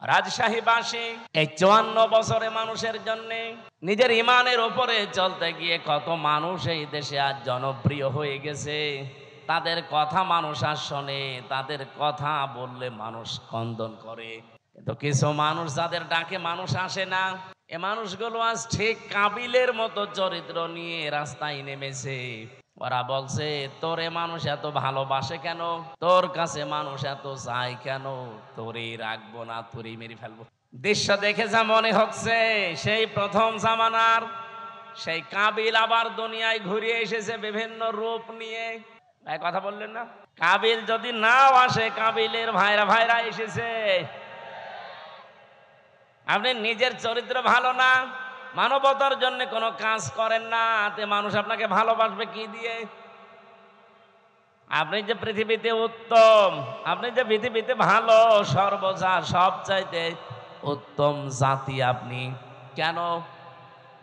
রাজশাহীবাসী এই 54 বছরে মানুষের জন্য নিজের ইমানের উপরে চলতে গিয়ে কত মানুষ এই দেশে আজ জনপ্রিয় হয়ে গেছে। তাদের কথা মানুষ আর শোনে, তাদের কথা বললে মানুষ কন্দন করে। কিন্তু কিছু মানুষ যাদের ডাকে মানুষ আসে না, এ মানুষগুলো আজ ঠিক কাবিলের মতো চরিত্র নিয়ে রাস্তায় নেমেছে। ওরা বলছে, তোরে মানুষ এত ভালোবাসে কেন, তোর কাছে মানুষ এত চায় কেন, তোরেই রাখবো না, তোরেই মেরে ফেলবো। দৃশ্য দেখে যা মনে হচ্ছে সেই প্রথম জামানার সেই কাবিল আবার দুনিয়ায় ঘুরে এসেছে বিভিন্ন রূপ নিয়ে। ভাই কথা বললেন না? কাবিল যদি নাও আসে, কাবিলের ভাইরা ভাইরা এসেছে। আপনি নিজের চরিত্র ভালো না, মানবতার জন্য কোনো কাজ করেন না, তে মানুষ আপনাকে ভালোবাসবে কি দিয়ে? আপনি যে পৃথিবীতে উত্তম, আপনি যে পৃথিবীতে ভালো, সর্বজা সবচাইতে উত্তম জাতি আপনি, কেন?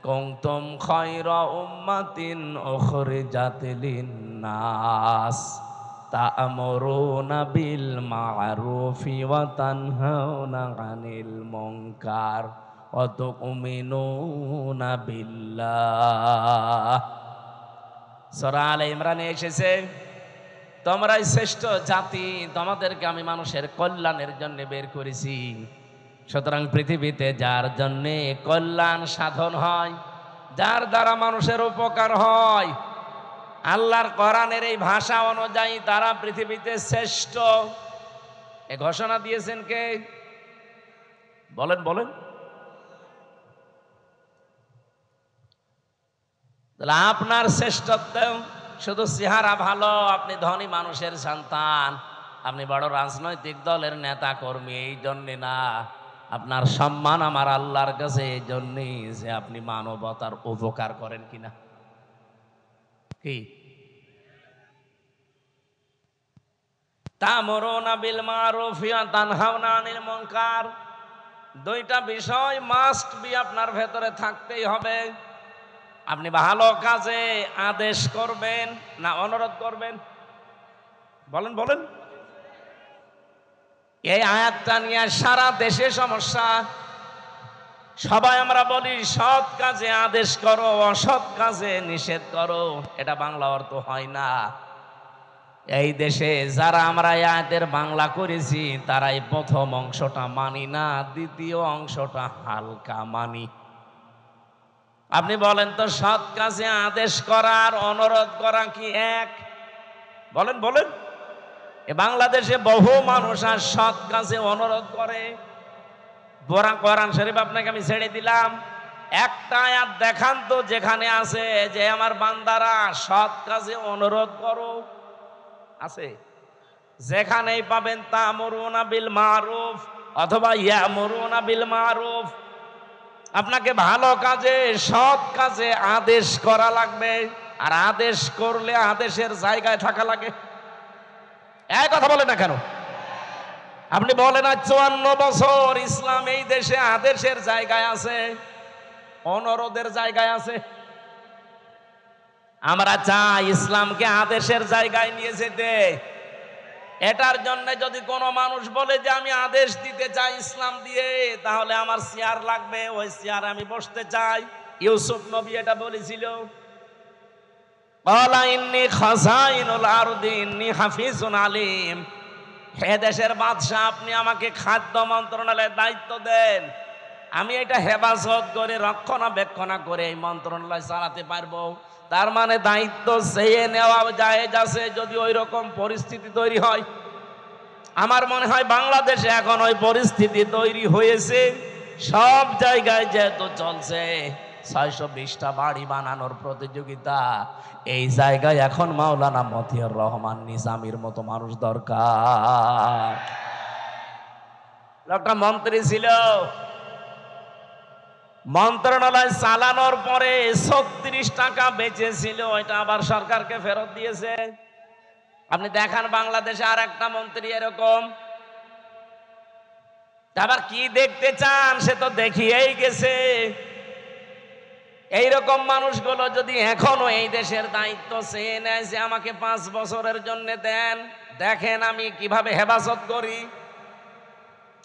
কুনতুম খায়রা উম্মাতিন উখরিজাত লিন-নাস তা'মুরুনা বিল মা'রুফি ওয়া তানহাউনা আনিল মুনকার ওয়া তু'মিনুনা বিল্লাহ। সূরা আলে ইমরানে এসেছে, তোমরাই শ্রেষ্ঠ জাতি, তোমাদেরকে আমি মানুষের কল্যাণের জন্য বের করেছি। সুতরাং পৃথিবীতে যার জন্যে কল্যাণ সাধন হয়, যার দ্বারা মানুষের উপকার হয়, আল্লাহর কোরআনের এই ভাষা অনুযায়ী তারা পৃথিবীতে শ্রেষ্ঠ। এ ঘোষণা দিয়েছেন কে? বলেন বলেন। তাহলে আপনার শ্রেষ্ঠত্ব শুধু চেহারা ভালো, আপনি ধনী মানুষের সন্তান, আপনি বড় রাজনৈতিক দলের নেতা কর্মী, এই জন্যে না। আপনার সম্মান আমার আল্লাহর কাছে এই জন্যই যে আপনি মানবতার উপকার করেন কিনা। কি তা'মুরুনা বিল মা'রুফি ওয়া তানহাউনা আনিল মুনকার, দুইটা বিষয় মাস্ট বি আপনার ভেতরে থাকতেই হবে। আপনি ভালো কাজে আদেশ করবেন না অনুরোধ করবেন? বলেন বলেন। এই আয়াতটা নিয়ে সারা দেশে সমস্যা। সবাই আমরা বলি সৎ কাজে আদেশ করো, অসৎ কাজে নিষেধ করো, এটা বাংলা অর্থ হয় না। এই দেশে যারা আমরা এই আয়াতের বাংলা করেছি তারাই প্রথম অংশটা মানি না, দ্বিতীয় অংশটা হালকা মানি। আপনি বলেন তো, সৎ কাজে আদেশ করার অনুরোধ করা কি এক? বলেন বলেন। এ বাংলাদেশে বহু মানুষ আর সৎ কাজে অনুরোধ করে। কোরআন শরীফ আপনাকে আমি ছেড়ে দিলাম, একটা আয়াত দেখান তো যেখানে আছে যে আমার বান্দারা সৎ কাজে অনুরোধ করো। আছে? যেখানেই পাবেন তা'মুরুনা বিল মা'রুফ অথবা ইয়ামুরুনা বিল মা'রুফ, আপনাকে ভালো কাজে সৎ কাজে আদেশ করা লাগবে। আর আদেশ করলে আদেশের জায়গায় থাকা লাগে। এই কথা বলে না কেন? আপনি বলেন আজ 54 বছর ইসলাম এই দেশে আদেশের জায়গায় আছে, অনুরোধের জায়গায় আছে। আমরা চাই ইসলামকে আদেশের জায়গায় নিয়ে যেতে। এটার জন্য যদি কোনো মানুষ বলে যে আমি আদেশ দিতে চাই ইসলাম দিয়ে, তাহলে আমার চেয়ার লাগবে, ওই চেয়ারে আমি বসতে চাই। ইউসুফ নবী এটা বলেছিল, ক্বালা ইন্নী খাযাইনুল আরদি ইন্নী হাফিজুন আলিম। হে দেশের বাদশা, আপনি আমাকে খাদ্য মন্ত্রণালয়ের দায়িত্ব দেন, আমি এটা হেফাজত করে রক্ষণাবেক্ষণা করে এই মন্ত্রণালয় চালাতে পারবো। তার মানে দায়িত্ব চেয়ে নেওয়া জায়েজ আছে যদি ওই রকম পরিস্থিতি তৈরি হয়। আমার মনে হয় বাংলাদেশে এখন ওই পরিস্থিতি তৈরি হয়েছে। সব জায়গায় যেহেতু চলছে 620টা বাড়ি বানানোর প্রতিযোগিতা, এই জায়গায় এখন মাওলানা মতিউর রহমান নিজামীর মতো মানুষ দরকার। একটা মন্ত্রী ছিল, মন্ত্রণালয় চালানোর পরে 36 টাকা বেঁচেছিল, ওইটা আবার সরকারকে ফেরত দিয়েছে। আপনি দেখান বাংলাদেশে আর একটা মন্ত্রী এরকম। আবার কি দেখতে চান, সে তো দেখিয়েই গেছে। এইরকম মানুষগুলো যদি এখনো এই দেশের দায়িত্ব চেয়ে নেয় যে আমাকে 5 বছরের জন্য দেন, দেখেন আমি কিভাবে হেফাজত করি।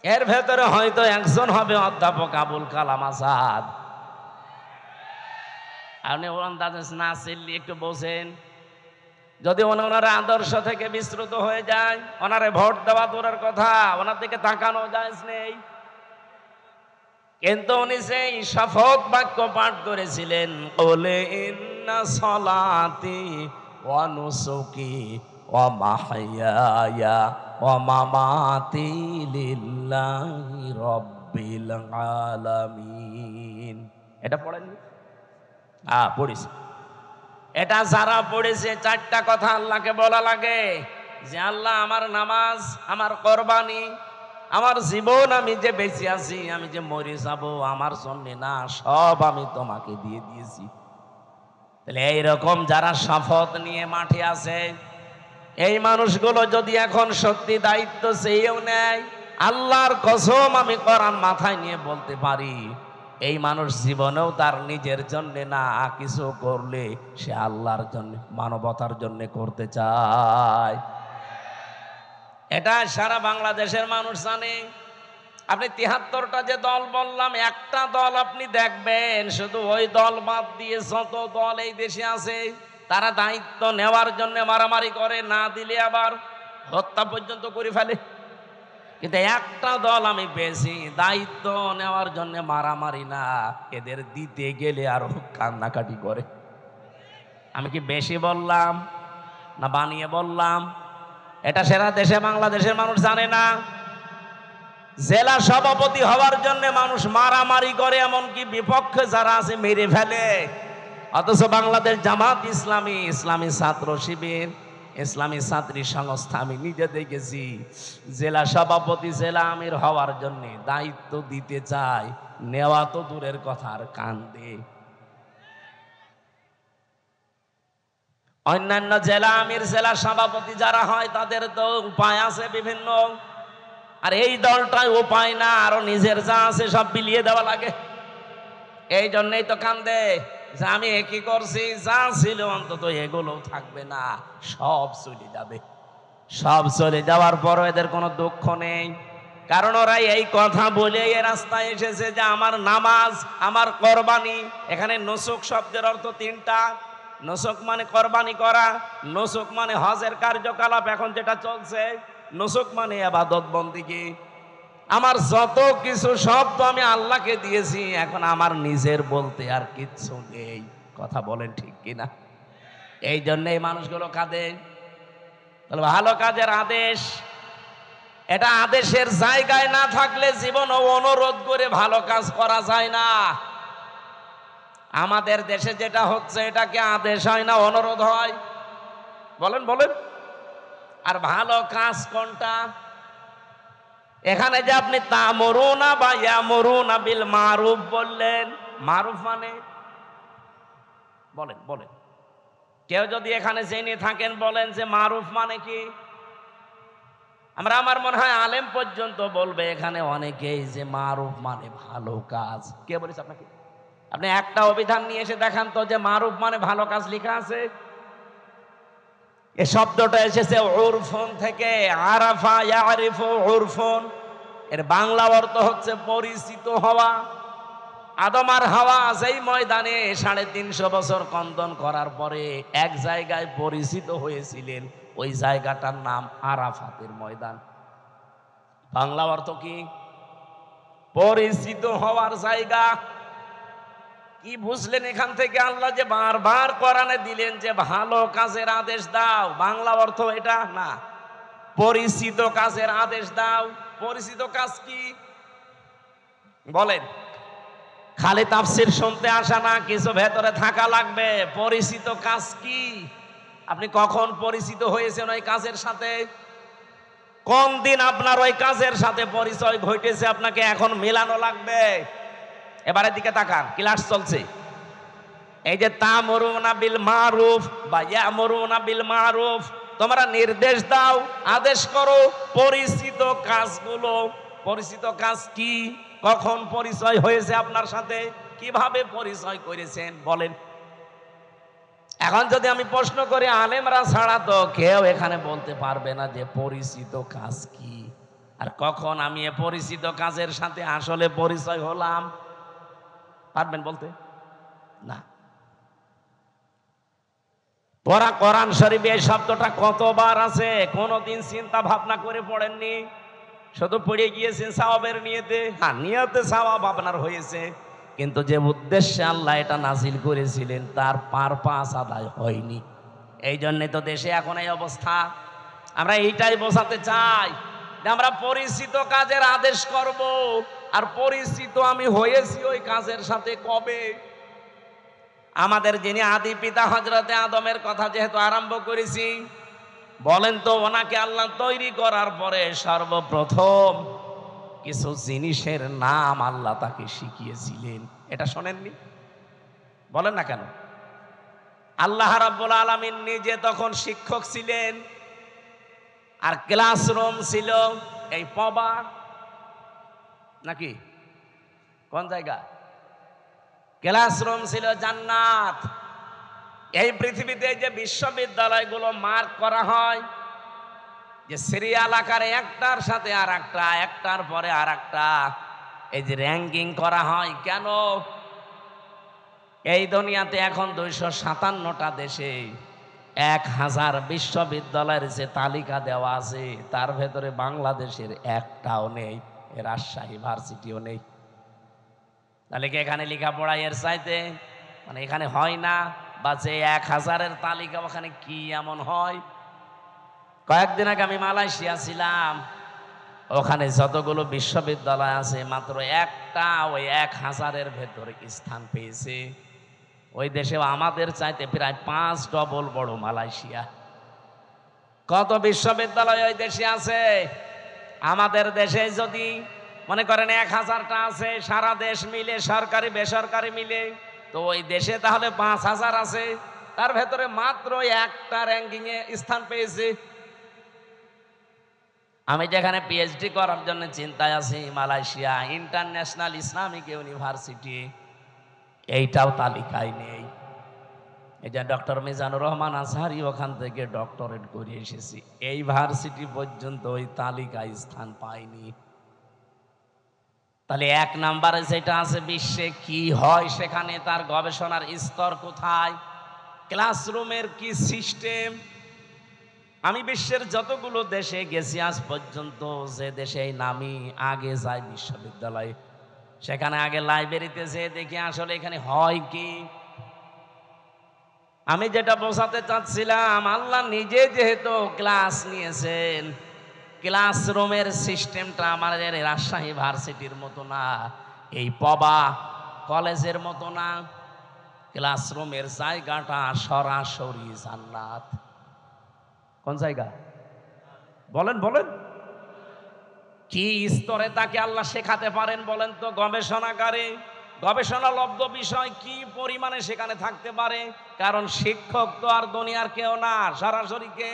এর ভেতরে হয়তো একজন হবে অধ্যাপক আবুল কালাম আজাদ। আপনি না চিল্লি একটু বোঝেন, যদি ওনার আদর্শ থেকে বিস্মৃত হয়ে যায়, ওনারে ভোট দেওয়া দূরের কথা, ওনার দিকে তাকানো যায় নেই। কিন্তু উনি সেই শপথ বাক্য পাঠ করেছিলেন, ওলে ইন্না সলাতি ওয়া নুসুকি ওয়া মাহইয়ায়া ওয়া মামাতি লিল্লাহি রাব্বিল আলামিন। এটা পড়েননি? পড়েছি। এটা যারা পড়েছে, চারটা কথা আল্লাহকে বলা লাগে যে আল্লাহ, আমার নামাজ, আমার কোরবানি, আমার জীবন, আমি যে বেঁচে আছি, আমি যে মরে যাব, আমার জন্য না, সব আমি তোমাকে দিয়ে দিয়েছি। তাহলে এইরকম যারা শপথ নিয়ে মাঠে আছে, এই মানুষগুলো যদি এখন সত্যি দায়িত্ব চেয়েও নেয়, আল্লাহর কসম আমি কোরআন মাথায় নিয়ে বলতে পারি, এই মানুষ জীবনেও তার নিজের জন্য না, কিছু করলে সে আল্লাহর জন্য, মানবতার জন্য করতে চায়। এটা সারা বাংলাদেশের মানুষ জানে। আপনি ৭৩টা যে দল বললাম, একটা দল আপনি দেখবেন, শুধু ওই দল বাদ দিয়ে যত দল এই দেশে আছে, তারা দায়িত্ব নেওয়ার জন্য মারামারি করে, না দিলে আবার হত্যা পর্যন্ত করে ফেলে। কিন্তু একটা দল আমি পেয়েছি, দায়িত্ব নেওয়ার জন্য মারামারি না, এদের দিতে গেলে আরো কান্নাকাটি করে। আমি কি বেশি বললাম না বানিয়ে বললাম? এটা সারা দেশে বাংলাদেশের মানুষ জানে না। জেলা সভাপতি হওয়ার জন্য মানুষ মারামারি করে, এমনকি বিপক্ষে যারা আছে মেরে ফেলে। অথচ বাংলাদেশ জামাত ইসলামী, ইসলামী ছাত্র শিবির, ইসলামী ছাত্রী সংস্থা, আমি নিজে দেখেছি, জেলা সভাপতি, জেলা আমির হওয়ার জন্য দায়িত্ব দিতে চায়, নেওয়া তো দূরের কথা, আর কান্দে। অন্যান্য জেলা আমির, জেলা সভাপতি যারা হয়, তাদের তো উপায় আছে বিভিন্ন, আর এই দলটাই উপায় না, আরো নিজের যা আছে সব বিলিয়ে দেওয়া লাগে। এই জন্যই তো কান্দে যে আমি একই করছি, যা ছিল অন্তত এগুলো থাকবে না, সব চলে যাবে। সব চলে যাওয়ার পরও এদের কোনো দুঃখ নেই, কারণ ওরা এই কথা বলে এ রাস্তায় এসেছে যে আমার নামাজ, আমার কোরবানি। এখানে নুসুক শব্দের অর্থ তিনটা। নুসুক মানে কোরবানি করা, নুসুক মানে হজের কার্যকলাপ এখন যেটা চলছে, নুসুক মানে ইবাদত বন্দেগী। আমার যত কিছু সব তো আমি আল্লাহকে দিয়েছি, এখন আমার নিজের বলতে আর কিচ্ছু নেই। কথা বলেন ঠিক কিনা? এই জন্য এই মানুষগুলো কাঁদে। ভালো কাজের আদেশ, এটা আদেশের জায়গায় না থাকলে জীবন অনুরোধ করে ভালো কাজ করা যায় না। আমাদের দেশে যেটা হচ্ছে, এটাকে আদেশ হয় না, অনুরোধ হয়। বলেন বলেন। আর ভালো কাজ কোনটা? এখানে যে আপনি তা'মুরুনা বা ইয়ামুরুনা বিল মারুফ বললেন, মারুফ মানে বলেন বলেন, কেউ যদি এখানে জেনে থাকেন বলেন যে মারুফ মানে কি? আমার মনে হয় আলেম পর্যন্ত বলবে এখানে অনেকেই যে মারুফ মানে ভালো কাজ। কে বলেছে আপনাকে? আপনি একটা অভিধান নিয়ে এসে দেখান তো যে মারুফ মানে ভালো কাজ লেখা আছে। এই শব্দটা এসেছে উরফুন থেকে, আরাফা ইয়ারিফু উরফুন। এর বাংলা অর্থ হচ্ছে পরিচিত হওয়া। আদম আর হাওয়া যেই ময়দানে 350 বছর কন্দন করার পরে এক জায়গায় পরিচিত হয়েছিলেন, ওই জায়গাটার নাম আরাফাতের ময়দান। বাংলা অর্থ কি? পরিচিত হওয়ার জায়গা। কি বুঝলেন এখান থেকে? আল্লাহ যে বারবার কোরআনে দিলেন যে ভালো কাজের আদেশ দাও, বাংলা অর্থ এটা না, পরিচিত কাজের আদেশ দাও। পরিচিত কাজ কি বলেন? খালি তাফসীর শুনতে আসা না, কিছু ভেতরে থাকা লাগবে। পরিচিত কাজ কি? আপনি কখন পরিচিত হয়েছেন ওই কাজের সাথে? কোন দিন আপনার ওই কাজের সাথে পরিচয় ঘটেছে, আপনাকে এখন মেলানো লাগবে। এবারের দিকে তাকান, ক্লাস চলছে। এই যে তা'মুরুনা বিল মারুফ বা ইয়ামুরুনা বিল মারুফ, তোমরা নির্দেশ দাও, আদেশ করো পরিচিত কাজগুলো। পরিচিত কাজ কি? কখন পরিচয় হয়েছে আপনার সাথে? কিভাবে পরিচয় করেছেন বলেন? এখন যদি আমি প্রশ্ন করি, আলেমরা ছাড়া তো কেউ এখানে বলতে পারবে না যে পরিচিত কাজ কি। আর কখন আমি এ পরিচিত কাজের সাথে আসলে পরিচয় হলাম, পারবেন বলতে? না। পড়া কোরআন শরীফে এই শব্দটা কতবার আছে কোনদিন চিন্তা ভাবনা করে পড়েননি? শুধু পড়ে গিয়েছেন সওয়াবের নিয়তে। হ্যাঁ, নিয়তে সওয়াব আপনার হয়েছে, কিন্তু যে উদ্দেশ্যে আল্লাহ এটা নাজিল করেছিলেন তার পারপাস আদায় হয়নি। এই জন্যে তো দেশে এখন এই অবস্থা। আমরা এইটাই বোঝাতে চাই যে আমরা পরিচিত কাজের আদেশ করব, আর পরিচিত আমি হয়েছি ওই কাজের সাথে কবে? আমাদের যিনি আদি পিতা হযরতে আদমের কথা যেহেতু আরম্ভ করেছি, বলেন তো ওনাকে আল্লাহ তৈরি করার পরে সর্বপ্রথম কিছু জিনিসের নাম আল্লাহ তাকে শিখিয়েছিলেন, এটা শোনেননি? বলেন না কেন? আল্লাহ রাব্বুল আলামিন নিজে তখন শিক্ষক ছিলেন, আর ক্লাসরুম ছিল এই পবা, নাকি কোন জায়গা? ক্লাসরুম ছিল জান্নাত। এই পৃথিবীতে যে বিশ্ববিদ্যালয়গুলো মার্ক করা হয়, যে সিরিয়াল আকারে একটার সাথে আর একটা, একটার পরে আর একটা, এই যে র্যাঙ্কিং করা হয়, কেন? এই দুনিয়াতে এখন 257টা দেশে 1000 বিশ্ববিদ্যালয়ের যে তালিকা দেওয়া আছে তার ভেতরে বাংলাদেশের একটাও নেই, রাজশাহী ভার্সিটিও নেই। তাহলে কি এখানে লেখাপড়া এর চাইতে মানে এখানে হয় না? বা যে 1000-এর তালিকা ওখানে কি এমন হয়? কয়েকদিন আগে আমি মালয়েশিয়া ছিলাম, ওখানে যতগুলো বিশ্ববিদ্যালয় আছে মাত্র একটা ওই 1000-এর ভেতরে স্থান পেয়েছে। ওই দেশেও আমাদের চাইতে প্রায় 5 ডবল বড় মালয়েশিয়া। কত বিশ্ববিদ্যালয় ওই দেশে আছে? আমাদের দেশে যদি মনে করেন 1000টা আছে, সারা দেশ মিলে সরকারি বেসরকারি মিলে, তো ওই দেশে তাহলে 5000 আছে, তার ভেতরে মাত্র একটা র্যাঙ্কিং এ স্থান পেয়েছে। আমি যেখানে পিএইচডি করার জন্য চিন্তায় আছি, মালয়েশিয়া ইন্টারন্যাশনাল ইসলামিক ইউনিভার্সিটি, এইটাও তালিকায় নেই। এই যে ডক্টর মিজানুর রহমান আজহারি ওখান থেকে ডক্টরেট করে এসেছি, এই ভার্সিটি পর্যন্ত ওই তালিকায় স্থান পায়নি। তাহলে 1 নম্বরে যেটা আছে বিশ্বে কি হয় সেখানে তার গবেষণার স্তর কোথায়, ক্লাসরুমের কি সিস্টেম। আমি বিশ্বের যতগুলো দেশে গেছি আজ পর্যন্ত, যে দেশে নামি আগে যাই বিশ্ববিদ্যালয়ে, সেখানে আগে লাইব্রেরিতে যেয়ে দেখি আসলে এখানে হয় কি। আমি যেটা বোঝাতে চাচ্ছিলাম, আল্লাহ নিজে যেহেতু ক্লাস নিয়েছেন, ক্লাসরুমের সিস্টেমটা আমাদের রাজশাহী ভার্সিটির মতো না, এই পবা কলেজের মতো না। ক্লাসরুমের জায়গাটা সরাসরি জান্নাত। কোন জায়গা? বলেন বলেন, কি স্তরে তাকে আল্লাহ শেখাতে পারেন বলেন তো? গবেষণাগারে গবেষণালব্ধ বিষয় কি পরিমাণে সেখানে থাকতে পারে? কারণ শিক্ষক তো আর দুনিয়ার কেউ না, সরাসরি কে?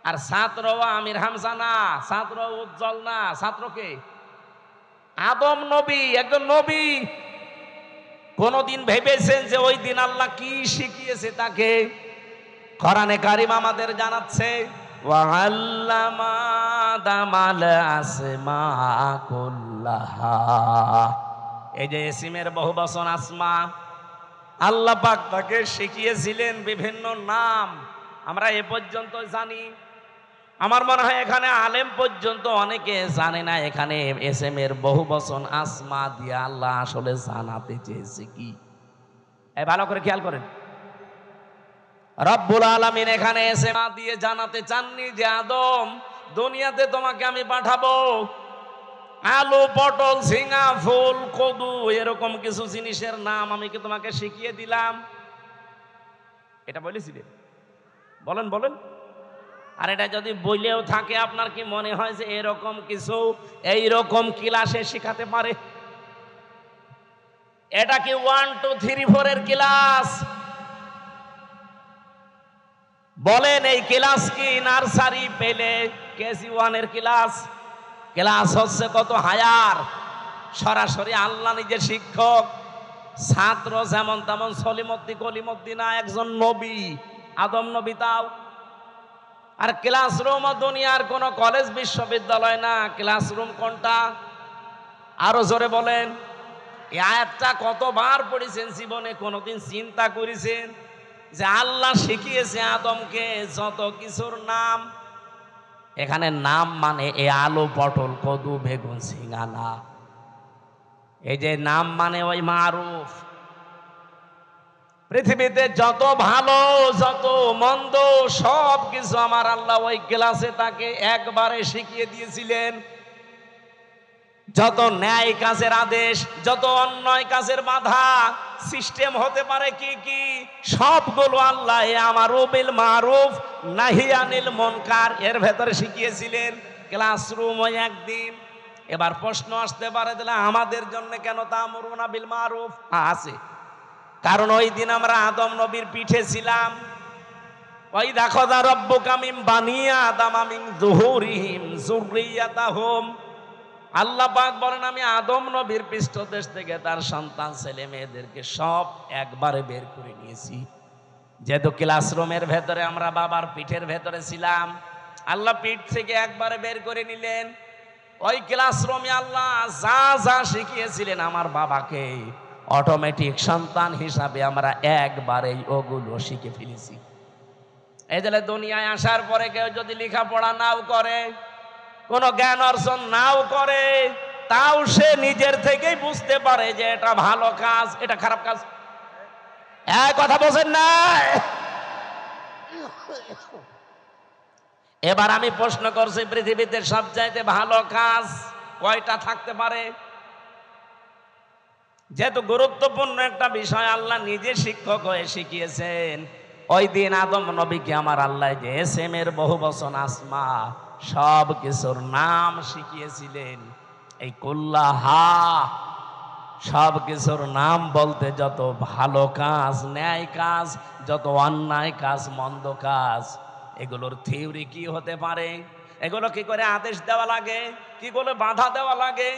আর ছাত্র আমির হামজা না, ছাত্র উজ্জ্বল না, ছাত্রকে আদম নবী, একজন নবী। কোনদিন ভেবেছেন যে ওই দিন আল্লাহ কি শিখিয়েছে তাকে? কোরআনে কারিম আমাদের জানাচ্ছে, ওয়াল্লামা আদামাল আসমা কুল্লাহা। এই যে ইসমের বহুবচন আসমা, আল্লাহ পাক তাকে শিখিয়েছিলেন বিভিন্ন নাম। আমরা এ পর্যন্ত জানি, আমার মনে হয় এখানে আলেম পর্যন্ত অনেকে জানে না এখানে এসএমের বহুবচন আসমা দিয়ে আল্লাহ আসলে জানাতে চেয়েছে কি। এই ভালো করে খেয়াল করেন, রব্বুল আলামিন এখানে এসএমা দিয়ে জানাতে চাননি যে আদম, দুনিয়াতে তোমাকে আমি পাঠাবো, আলু পটল ঝিঙা ফুল কদু এরকম কিছু জিনিসের নাম আমি কি তোমাকে শিখিয়ে দিলাম? এটা বলেছিলেন? বলেন বলেন। আর এটা যদি বইলেও থাকে, আপনার কি মনে হয় যে এরকম কিছু এইরকম ক্লাসে শিখাতে পারে? এটা কি 1 2 3 4 এর ক্লাস? বলেন এই ক্লাস কি নার্সারি পেলে কেজি 1 এর ক্লাস? ক্লাস হচ্ছে কত হায়ার, সরাসরি আল্লাহ নিজে শিক্ষক। ছাত্র যেমন তেমন সলিমদ্দি কলিমদ্দি না, একজন নবী, আদম নবী। তাও আর ক্লাসরুম দুনিয়ার কোন কলেজ বিশ্ববিদ্যালয় না। ক্লাসরুম কোনটা? আরো জোরে বলেন। এই আয়াতটা কতবার পড়েছেন জীবনে? কোনোদিন চিন্তা করেছেন যে আল্লাহ শিখিয়েছে আদমকে যত কিছুর নাম? এখানে নাম মানে এ আলু পটল কদু বেগুন ঝিঙা না। এই যে নাম মানে ওই মারুফ। পৃথিবীতে যত ভালো যত মন্দ সব কিছু আমার আল্লাহ ওই ক্লাসে তাকে একবারে শিখিয়ে দিয়েছিলেন। যত ন্যায় কাজের আদেশ, যত অন্যায় কাজের বাধা, সিস্টেম হতে পারে কি কি, সবগুলো আল্লাহ আমারু বিল মারুফ নাহি আনিল মুনকার এর ভেতরে শিখিয়েছিলেন। ক্লাসরুম ওই একদিন। এবার প্রশ্ন আসতে পারে তাহলে আমাদের জন্য কেন তা'মুরুনা বিল মারুফ? আছে, কারণ ওই দিন আমরা আদম নবীর পিঠে ছিলাম। ওই দেখো দা রব্বুকা মিন বানি আদম মিন যুহুরিহিম যুররিয়াতাহুম। আল্লাহ পাক বলেন আমি আদম নবীর পৃষ্ঠদেশ থেকে তার সন্তান ছেলে মেয়েদেরকে সব একবারে বের করে নিয়েছি। যেহেতু ক্লাসরুমের ভেতরে আমরা বাবার পিঠের ভেতরে ছিলাম, আল্লাহ পিঠ থেকে একবারে বের করে নিলেন। ওই ক্লাসরুমে আল্লাহ যা যা শিখিয়েছিলেন আমার বাবাকে, অটোমেটিক সন্তান হিসাবে আমরা একবারেই ওগুলো শিখে ফেলেছি। এই যে দুনিয়ায় আসার পরে কেউ যদি লেখাপড়া নাও করে, কোনো জ্ঞান অর্জন নাও করে, তাও সে নিজের থেকেই বুঝতে পারে যে এটা ভালো কাজ, এটা খারাপ কাজ। এক কথা বলছেন না? এবার আমি প্রশ্ন করছি, পৃথিবীতে সবচাইতে ভালো কাজ কয়টা থাকতে পারে? যেহেতু গুরুত্বপূর্ণ একটা বিষয় আল্লাহ নিজে শিক্ষক হয়ে শিখিয়েছেন। ওই দিন আদম নবীকে আমার আল্লাহ যে এসএম এর বহু বচন আসমা সব কিছুর নাম শিখিয়েছিলেন। এই কুল্লাহা সব কিছুর নাম বলতে যত ভালো কাজ, ন্যায় কাজ, যত অন্যায় কাজ, মন্দ কাজ, এগুলোর থিওরি কি হতে পারে, এগুলো কি করে আদেশ দেওয়া লাগে, কি করে বাধা দেওয়া লাগে,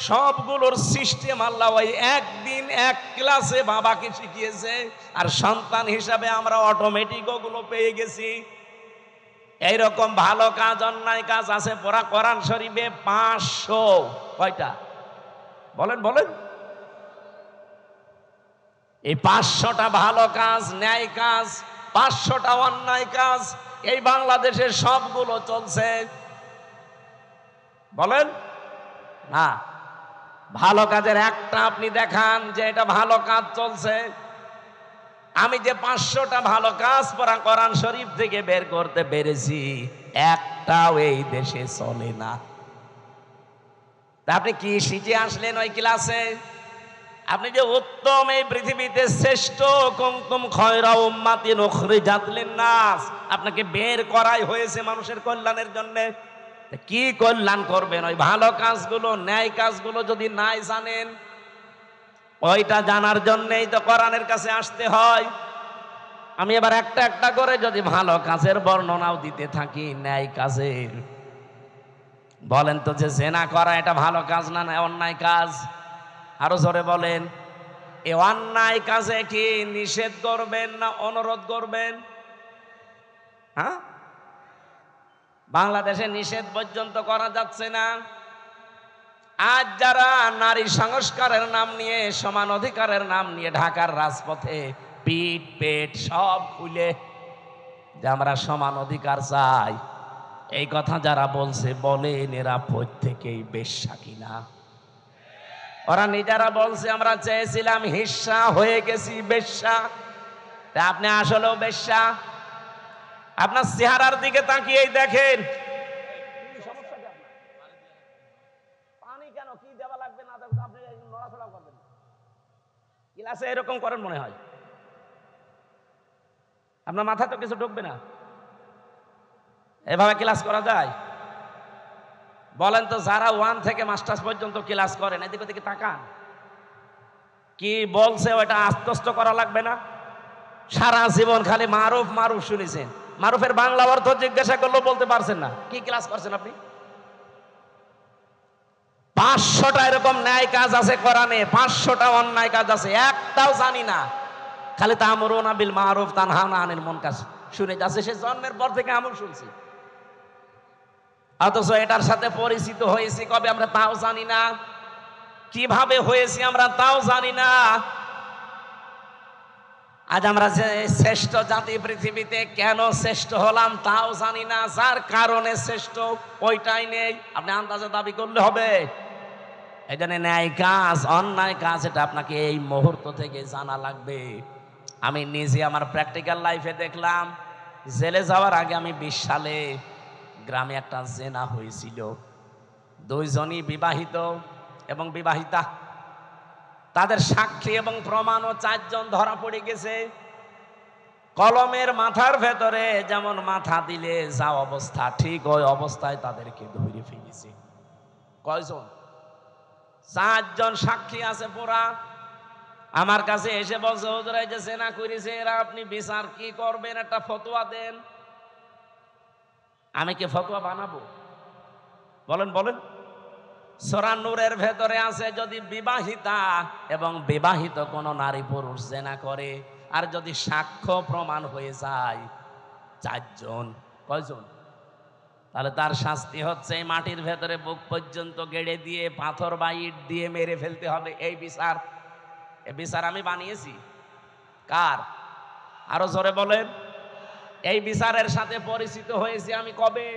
সবগুলোর সিস্টেম আল্লাহ ওই একদিন এক ক্লাসে বাবাকে শিখিয়েছে। আর সন্তান হিসাবে আমরা অটোমেটিক ওগুলো পেয়ে গেছি। এইরকম ভালো কাজ অন্যায় কাজ আছে পড়া কোরআন শরীফে 500। কয়টা বলেন বলেন? এই 500টা ভালো কাজ, ন্যায় কাজ, 500টা অন্যায় কাজ এই বাংলাদেশে সবগুলো চলছে। বলেন না, ভালো কাজের একটা আপনি দেখান যে এটা ভালো কাজ চলছে। আমি যে 500টা ভালো কাজ পড়া কোরআন শরীফ থেকে বের করতে পেরেছি, একটাও এই দেশে চলে না। তা আপনি কি শিখে আসলেন ওই ক্লাসে? আপনি যে উত্তম এই পৃথিবীতে শ্রেষ্ঠ কুনতুম খায়রা উম্মাতিন উখরিজাত লিন-নাস, আপনাকে বের করাই হয়েছে মানুষের কল্যাণের জন্য। কি কল্যাণ করবেন? ওই ভালো কাজগুলো, ন্যায় কাজগুলো যদি নাই জানেন, ওইটা জানার জন্যই তো কোরআনের কাছে আসতে হয়। আমি এবার একটা একটা করে যদি ভালো কাজের বর্ণনাও দিতে থাকি, ন্যায় কাজের, বলেন তো যে জেনা করা এটা ভালো কাজ না না অন্যায় কাজ? আরো জোরে বলেন। এই অন্যায় কাজে কি নিষেধ করবেন না অনুরোধ করবেন? হ্যাঁ, বাংলাদেশে নিষেধ পর্যন্ত করা যাচ্ছে না। আজ যারা নারী সংস্কারের নাম নিয়ে, সমান অধিকারের নাম নিয়ে ঢাকার রাজপথে পিঠ পেট সব খুলে যে আমরা সমান অধিকার চাই, এই কথা যারা বলছে বলেন এরা প্রত্যেকেই বেশ্যা কিনা? ওরা নিজেরা বলছে আমরা চেয়েছিলাম হিস্সা, হয়ে গেছি বেশ্যা। তা আপনি আসলেও বেশ্যা? আপনার চেহারার দিকে তাকিয়েই দেখেন। পানি কেন কি দেওয়া লাগবে না আপনি নড়াচড়া করবেন? ক্লাসে এরকম করেন মনে হয়? আপনার মাথা তো কিছু ঢুকবে না। এভাবে ক্লাস করা যায়? বলেন তো, যারা 1 থেকে মাস্টার্স পর্যন্ত ক্লাস করেন, এদিকে দিকে তাকান, কি বলছে ওটা আত্মস্থ করা লাগবে না? সারা জীবন খালি মারুফ মারুফ শুনেছেন, মারুফের বাংলা অর্থ জিজ্ঞাসা করলেও বলতে পারছেন না। কি ক্লাস করছেন আপনি? 500টা এরকম ন্যায় কাজ আছে কোরআনে, 500টা অন্যায় কাজ আছে, একটাও জানি না। খালি তা'মুরুনা বিল মারুফ তানহাউনা আনিল মুনকার শুনে যাচ্ছে। সে জন্মের পর থেকে আমল শুনছি, অথচ এটার সাথে পরিচিত হয়েছি কবে আমরা তাও জানি না, কিভাবে হয়েছি আমরা তাও জানি না। আজ আমরা যে শ্রেষ্ঠ জাতি পৃথিবীতে, কেন শ্রেষ্ঠ হলাম তাও জানি না, যার কারণে শ্রেষ্ঠ ওইটাই নেই। আপনি আন্দাজে দাবি করলে হবে? এই জন্য ন্যায় কাজ অন্যায় কাজ এটা আপনাকে এই মুহূর্ত থেকে জানা লাগবে। আমি নিজে আমার প্র্যাকটিক্যাল লাইফে দেখলাম, জেলে যাওয়ার আগে আমি 20 সালে গ্রামে একটা জেনা হয়েছিল। দুইজনই বিবাহিত এবং বিবাহিতা, তাদের সাক্ষী এবং প্রমাণও 4 জন ধরা পড়ে গেছে। কলমের মাথার ভেতরে যেমন মাথা দিলে যা অবস্থা, ঠিক ওই অবস্থায় তাদেরকে ধরে ফেলেছে। কয়জন? 4 জন সাক্ষী আছে পুরা। আমার কাছে এসে বলছে, হুজুর এই যে জেনা করেছে এরা, আপনি বিচার কি করবেন, একটা ফতোয়া দেন। আমি কি ফতোয়া বানাবো? বলেন বলেন। সূরা নূরের ভেতরে আছে, যদি বিবাহিতা এবং বিবাহিত কোন নারী পুরুষ জেনা করে আর যদি সাক্ষ্য প্রমাণ হয়ে যায় 4 জন, কয়জন? তাহলে তার শাস্তি হচ্ছে মাটির ভেতরে বুক পর্যন্ত গেড়ে দিয়ে পাথর বা ইট দিয়ে মেরে ফেলতে হবে। এই বিচার, এই বিচার আমি বানিয়েছি। কার? আরো জোরে বলেন। এই বিচারের সাথে পরিচিত হয়েছি আমি কবে?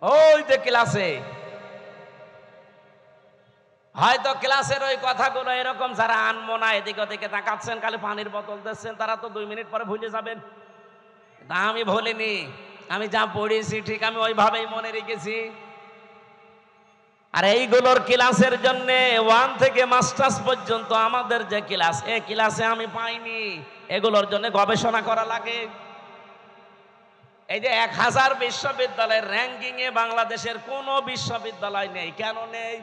ওই যে ক্লাসে। হয়তো ক্লাসের ওই কথাগুলো এরকম যারা আনমো না, এদিকে ওদিকে তাকাচ্ছেন, খালি পানির বোতল দিচ্ছেন, তারা তো 2 মিনিট পরে ভুলে যাবেন। তা আমি ভুলিনি, আমি যা পড়েছি ঠিক আমি ওইভাবেই মনে রেখেছি। আর এইগুলোর ক্লাসের জন্য 1 থেকে মাস্টার্স পর্যন্ত আমাদের যে ক্লাস, এই ক্লাসে আমি পাইনি। এগুলোর জন্য গবেষণা করা লাগে। এই যে 1000 বিশ্ববিদ্যালয়ের র্যাঙ্কিং এ বাংলাদেশের কোনো বিশ্ববিদ্যালয় নেই। কেন নেই?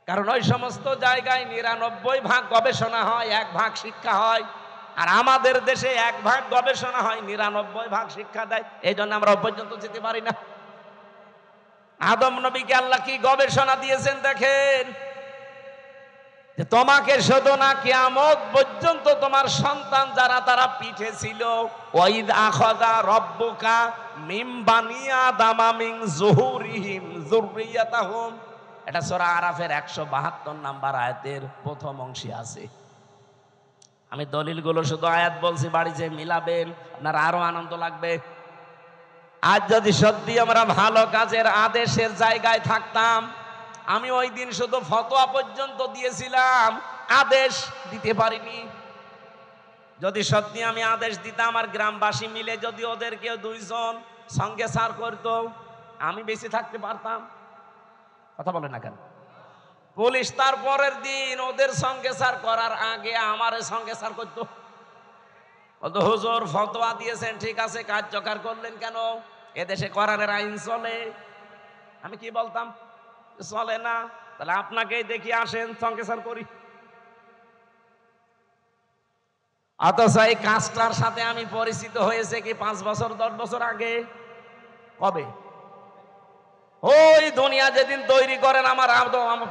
কারণ ওই সমস্ত জায়গায় 99% গবেষণা হয়, 1% শিক্ষা হয়। আর আমাদের দেশে 1% গবেষণা হয়, 99% শিক্ষা দেয়। এই জন্য আমরা পর্যন্ত যেতে পারি না। আদম নবীকে আল্লাহ কি গবেষণা দিয়েছেন দেখেন, যে তোমাকে শুধু না কিয়ামত পর্যন্ত তোমার সন্তান যারা তারা পিঠে ছিল, ওয়াইদ আখাযা রাব্বুকা মিন বানি আদামা মিন যুহুরিহিম যুররিয়াতাহুম, এটা সূরা আরাফের 172 নম্বর আয়াতের প্রথম অংশে আছে। আমি দলিলগুলো শুধু আয়াত বলছি, বাড়ি যে মিলাবেন আপনার আরো আনন্দ লাগবে। আজ যদি সত্যি আমরা ভালো কাজের আদেশের জায়গায় থাকতাম, আমি ওই দিন শুধু ফতোয়া পর্যন্ত দিয়েছিলাম, আদেশ দিতে পারিনি। যদি সত্যি আমি আদেশ দিতাম আর গ্রামবাসী মিলে যদি ওদেরকে 2 জন সঙ্গে সার করতো, আমি বেঁচে থাকতে পারতাম। কথা বলে না কেন? পুলিশ তার পরের দিন ওদের সঙ্গে সার করার আগে আমার সঙ্গে সার করতো। বলতো, হুজুর ফতোয়া দিয়েছেন ঠিক আছে, কার্যকর করলেন কেন? এদেশে কোরআনের আইন চলে। আমি কি বলতাম? চলে না, তাহলে আপনাকেই দেখি আসেন সঙ্গে সার করি। অথচ এই কাজটার সাথে আমি পরিচিত হয়েছে কি 5 বছর 10 বছর আগে। কবে? ওই দুনিয়া যেদিন তৈরি করেন আমার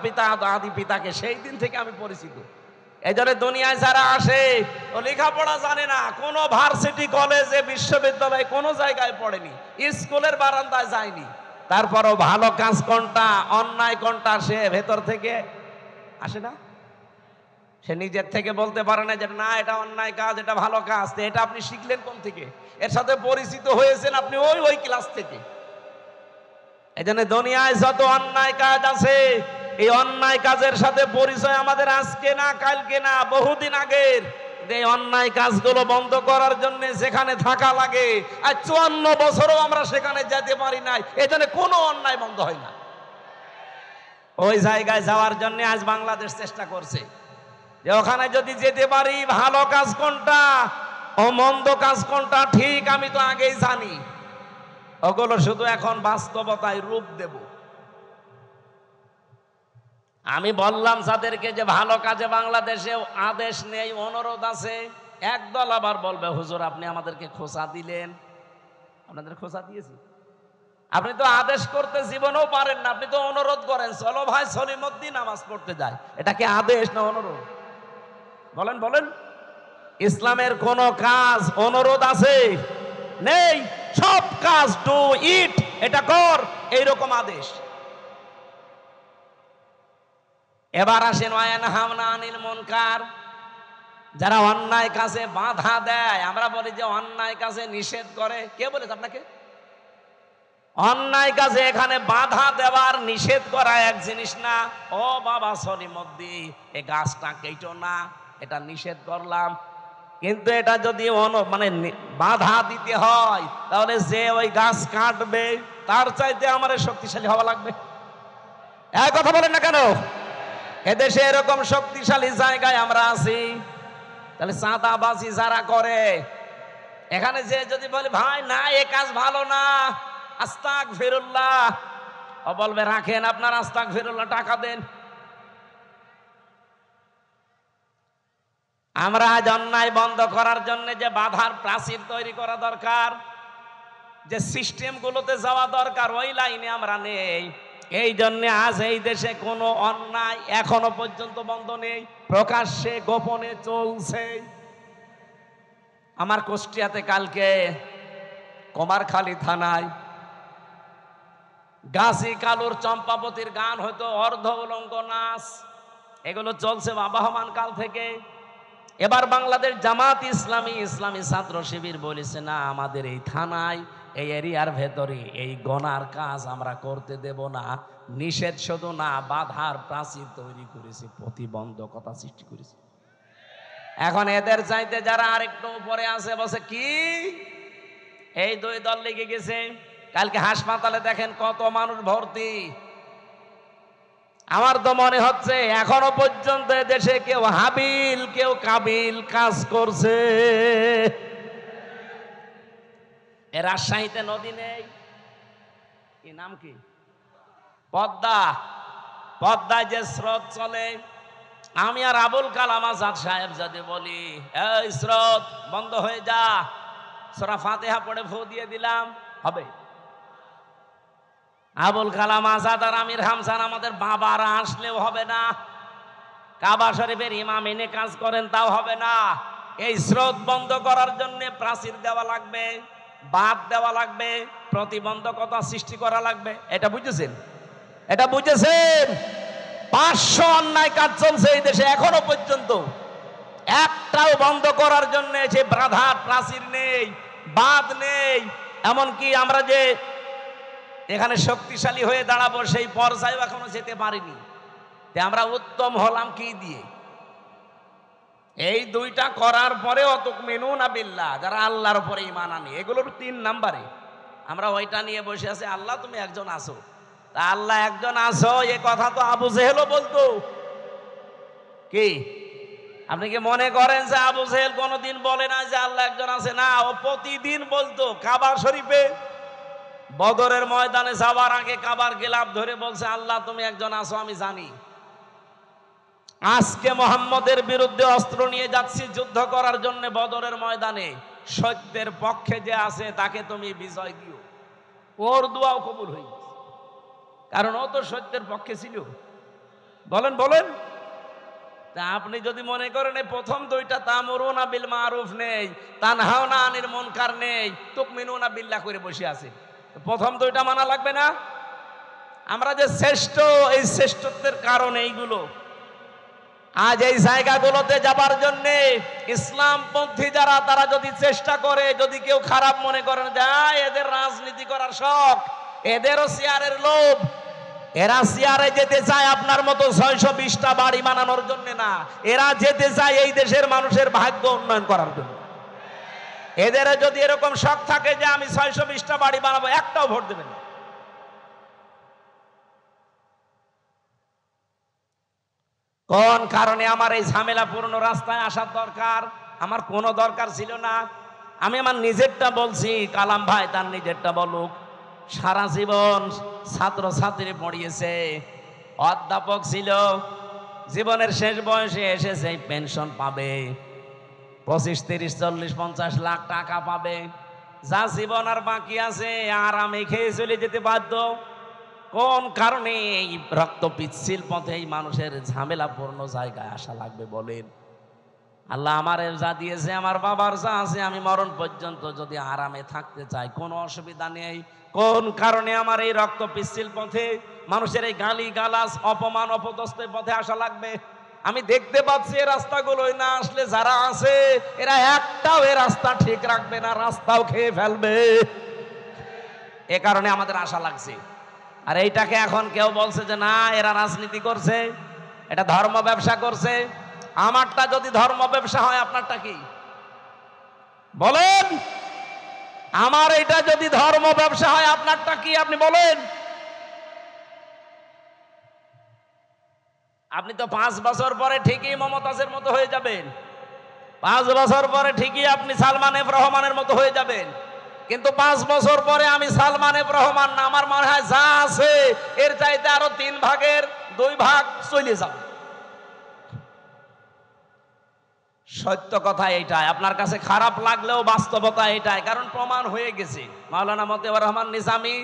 পিতা আদি পিতাকে, সেই দিন থেকে আমি পরিচিত। এই জন্য দুনিয়ায় যারা আসে ও লেখাপড়া জানে না, কোনো ভার্সিটি কলেজে বিশ্ববিদ্যালয়ে কোনো জায়গায় পড়েনি, স্কুলের বারান্দায় যায়নি, তারপরও ভালো কাজ কোনটা অন্যায় কোনটা সে ভেতর থেকে আসে না। সে নিজের থেকে বলতে পারে না যে না এটা অন্যায় কাজ, এটা ভালো কাজ। এটা আপনি শিখলেন কোন থেকে? এর সাথে পরিচিত হয়েছেন আপনি ওই ক্লাস থেকে। এই জন্য দুনিয়ায় যত অন্যায় কাজ আছে, এই অন্যায় কাজের সাথে পরিচয় আমাদের আজকে না, কালকে না, বহুদিন আগের। এই অন্যায় কাজগুলো বন্ধ করার জন্য যেখানে থাকা লাগে, আর 54 বছরও আমরা সেখানে যেতে পারি নাই। এই জন্য কোনো অন্যায় বন্ধ হয় না। ওই জায়গায় যাওয়ার জন্য আজ বাংলাদেশ চেষ্টা করছে যে ওখানে যদি যেতে পারি, ভালো কাজ কোনটা ও মন্দ কাজ কোনটা ঠিক আমি তো আগেই জানি। ওগুলো শুধু এখন বাস্তবতায় রূপ দেব। আমি বললাম যাদেরকে যে ভালো কাজে বাংলাদেশে আদেশ নেই, অনুরোধ আছে। একদল আবার বলবে, হুজুর আপনি আমাদেরকে খোঁচা দিলেন। আপনাদের খোঁচা দিয়েছি? আপনি তো আদেশ করতে জীবনেও পারেন না, আপনি তো অনুরোধ করেন, চলো ভাই সলিমুদ্দিন নামাজ পড়তে যায়। এটা কি আদেশ না অনুরোধ? বলেন বলেন। ইসলামের কোন কাজ অনুরোধ আছে? নেই। সব কাজ ডু ইট, এটা কর, এইরকম আদেশ। এবার আসেন ওয়ায়ানহাউনা আনিল মুনকার, যারা অন্যায় কাজে বাধা দেয়। আমরা বলি যে অন্যায় কাজে নিষেধ করে, কে বলেছে আপনাকে? অন্যায় কাজে এখানে বাধা দেওয়ার নিষেধ করা এক জিনিস না। ও বাবা সলিমদ্দি, এই গাছটা কেটো না, এটা নিষেধ করলাম। কিন্তু এটা যদি মানে বাধা দিতে হয়, তাহলে যে ওই গাছ কাটবে তার চাইতে আমার শক্তিশালী হওয়া লাগবে। এক কথা বলেন না কেন? এদেশে এরকম শক্তিশালী জায়গায় আমরা আছি। তাহলে চাঁদাবাজি যারা করে, এখানে যে যদি বলে ভাই না এ কাজ ভালো না, আস্তাগফিরুল্লাহ, ও বলবে রাখেন আপনার আস্তাগফিরুল্লাহ, টাকা দেন। আমরা আজ অন্যায় বন্ধ করার জন্য যে বাধার প্রাচীর তৈরি করা দরকার, যে সিস্টেম গুলোতে যাওয়া দরকার, ওই লাইনে আমরা নেই। এই জন্য আজ এই দেশে কোনো অন্যায় এখনো পর্যন্ত বন্ধ নেই, প্রকাশ্যে গোপনে চলছে। আমার কুষ্টিয়াতে কালকে কুমারখালী থানায় গাজী কালুর চম্পাবতীর গান হয়তো অর্ধ উলঙ্গ নাচ, এগুলো চলছে আবহমান কাল থেকে। এবার বাংলাদেশ জামাত ইসলামী, ইসলামী ছাত্র শিবির বলেছে না, আমাদের এই থানায় এই এরিয়ার ভেতরে এই গনার কাজ আমরা করতে দেব না। নিষেধ শুধু না, বাধার প্রাচীর তৈরি করেছে, প্রতিবন্ধকতা সৃষ্টি করেছে। এখন এদের চাইতে যারা আরেকটু উপরে আছে বসে কি, এই দুই দল লেগে গেছে। কালকে হাসপাতালে দেখেন কত মানুষ ভর্তি। আমার তো মনে হচ্ছে এখনো পর্যন্ত দেশে কেউ হাবিল কেউ কাবিল কাজ করছে। এ রাজশাহীতে নদী নেই, কি নাম কি, পদ্মা। পদ্মায় যে স্রোত চলে, আমি আর আবুল কালাম আজাদ সাহেব যদি বলি এই স্রোত বন্ধ হয়ে যা, সূরা ফাতিহা পড়ে ফু দিয়ে দিলাম, হবে? আবুল কালাম আজাদ আর আমির হামজান আমাদের বাবারা আসলেও হবে না। কাবা শরীফের ইমাম এনে কাজ করেন, তাও হবে না। এই স্রোত বন্ধ করার জন্য প্রাচীর দেওয়া লাগবে, বাঁধ দেওয়া লাগবে, প্রতিবন্ধকতা সৃষ্টি করা লাগবে। এটা বুঝেছেন? এটা বুঝেছেন? 500 অন্যায় কাজ চলছে এই দেশে, এখনো পর্যন্ত একটাও বন্ধ করার জন্য যে বাধার প্রাচীর নেই, বাঁধ নেই। এমনকি আমরা যে এখানে শক্তিশালী হয়ে দাঁড়াবো সেই পর্যায়ে এখনো যেতে পারিনি। আমরা উত্তম হলাম কি দিয়ে? এই দুইটা করার পরে তুমিনুনা বিল্লাহ, যারা আল্লাহর উপরে ঈমান আনে, এগুলোর 3 নাম্বারে আমরা ওইটা নিয়ে বসে আছি। আল্লাহ তুমি একজন আছো, তা আল্লাহ একজন আছো এ কথা তো আবু জেহেলও বলতো। কি আপনি কি মনে করেন যে আবু জেহেল কোনোদিন বলে না যে আল্লাহ একজন আছে? না, ও প্রতিদিন বলতো। কাবা শরীফে বদরের ময়দানে যাওয়ার আগে কাবার গিলাফ ধরে বলছে আল্লাহ তুমি একজন আছো আমি জানি। আজকে মুহাম্মদের বিরুদ্ধে অস্ত্র নিয়ে যাচ্ছি যুদ্ধ করার জন্য বদরের ময়দানে, সত্যের পক্ষে যে আছে তাকে তুমি বিজয় দিও। ওর দোয়াও কবুল হয়ে গেছে, কারণ ও তো সত্যের পক্ষে ছিল। বলেন বলেন। তা আপনি যদি মনে করেন এই প্রথম দুইটা তা'মুরুনা বিল মারুফ নেই, তানহাউনা আনিল মুনকার নেই, তুমিনুনা বিল্লাহ করে বসে আছে, প্রথম দুইটা মানা লাগবে না? আমরা যে শ্রেষ্ঠ, এই শ্রেষ্ঠত্বের কারণ এইগুলো। আজ এই জায়গাগুলোতে যাবার জন্য ইসলামপন্থী যারা, তারা যদি চেষ্টা করে, যদি কেউ খারাপ মনে করেন যায় এদের রাজনীতি করার শখ, এদেরও চেয়ারের লোভ, এরা চেয়ারে যেতে চায় আপনার মতো 620টা বাড়ি বানানোর জন্য না, এরা যেতে চায় এই দেশের মানুষের ভাগ্য উন্নয়ন করার জন্য। এদের যদি এরকম শখ থাকে যে আমি 620টা বাড়ি বানাবো, একটাও ভোট দেবেন না। কোন কারণে আমার এই ঝামেলাপূর্ণ রাস্তায় আসার দরকার? আমার কোনো দরকার ছিল না। আমি আমার নিজেরটা বলছি, কালাম ভাই তার নিজেরটা বলুক। সারা জীবন ছাত্র ছাত্রী পড়িয়েছে, অধ্যাপক ছিল, জীবনের শেষ বয়সে এসে সেই পেনশন পাবে, 25, 30, 40, 50 লাখ টাকা পাবে। যা জীবন আর বাকি আছে আরামে খেয়ে চলে যেতে বাধ্য। কোন কারণে এই রক্ত পিচ্ছিল পথে এই মানুষের ঝামেলাপূর্ণ জায়গায় আসা লাগবে বলেন? আল্লাহ আমারে যা দিয়েছে, আমার বাবার যা আছে, আমি মরণ পর্যন্ত যদি আরামে থাকতে চাই কোনো অসুবিধা নেই। কোন কারণে আমার এই রক্ত পিচ্ছিল পথে, মানুষের এই গালি গালাজ অপমান অপদস্থের পথে আসা লাগবে? আমি দেখতে পাচ্ছি এই রাস্তাগুলোই না আসলে যারা আছে এরা একটাও এই রাস্তা ঠিক রাখবে না, রাস্তাও খেয়ে ফেলবে। এ কারণে আমাদের আশা লাগছে। আর এইটাকে এখন কেউ বলছে যে না এরা রাজনীতি করছে, এটা ধর্ম ব্যবসা করছে। আমারটা যদি ধর্ম ব্যবসা হয় আপনারটা কি বলেন? আমার এটা যদি ধর্ম ব্যবসা হয় আপনারটা কি আপনি বলেন? আপনি তো 5 বছর পরে ঠিকই মমতাজের মতো হয়ে যাবেন, 5 বছর পরে ঠিকই আপনি সালমান এফ রহমানের মতো হয়ে যাবেন, কিন্তু 5 বছর পরে আমি সালমান এফ রহমান না, আমার মনে হয় যা আছে এর চাইতে আরো 3 ভাগের 2 ভাগ চলে যাবে। সত্য কথা এইটাই, আপনার কাছে খারাপ লাগলেও বাস্তবতা এইটাই, কারণ প্রমাণ হয়ে গেছে। মাওলানা মতিউর রহমান নিজামী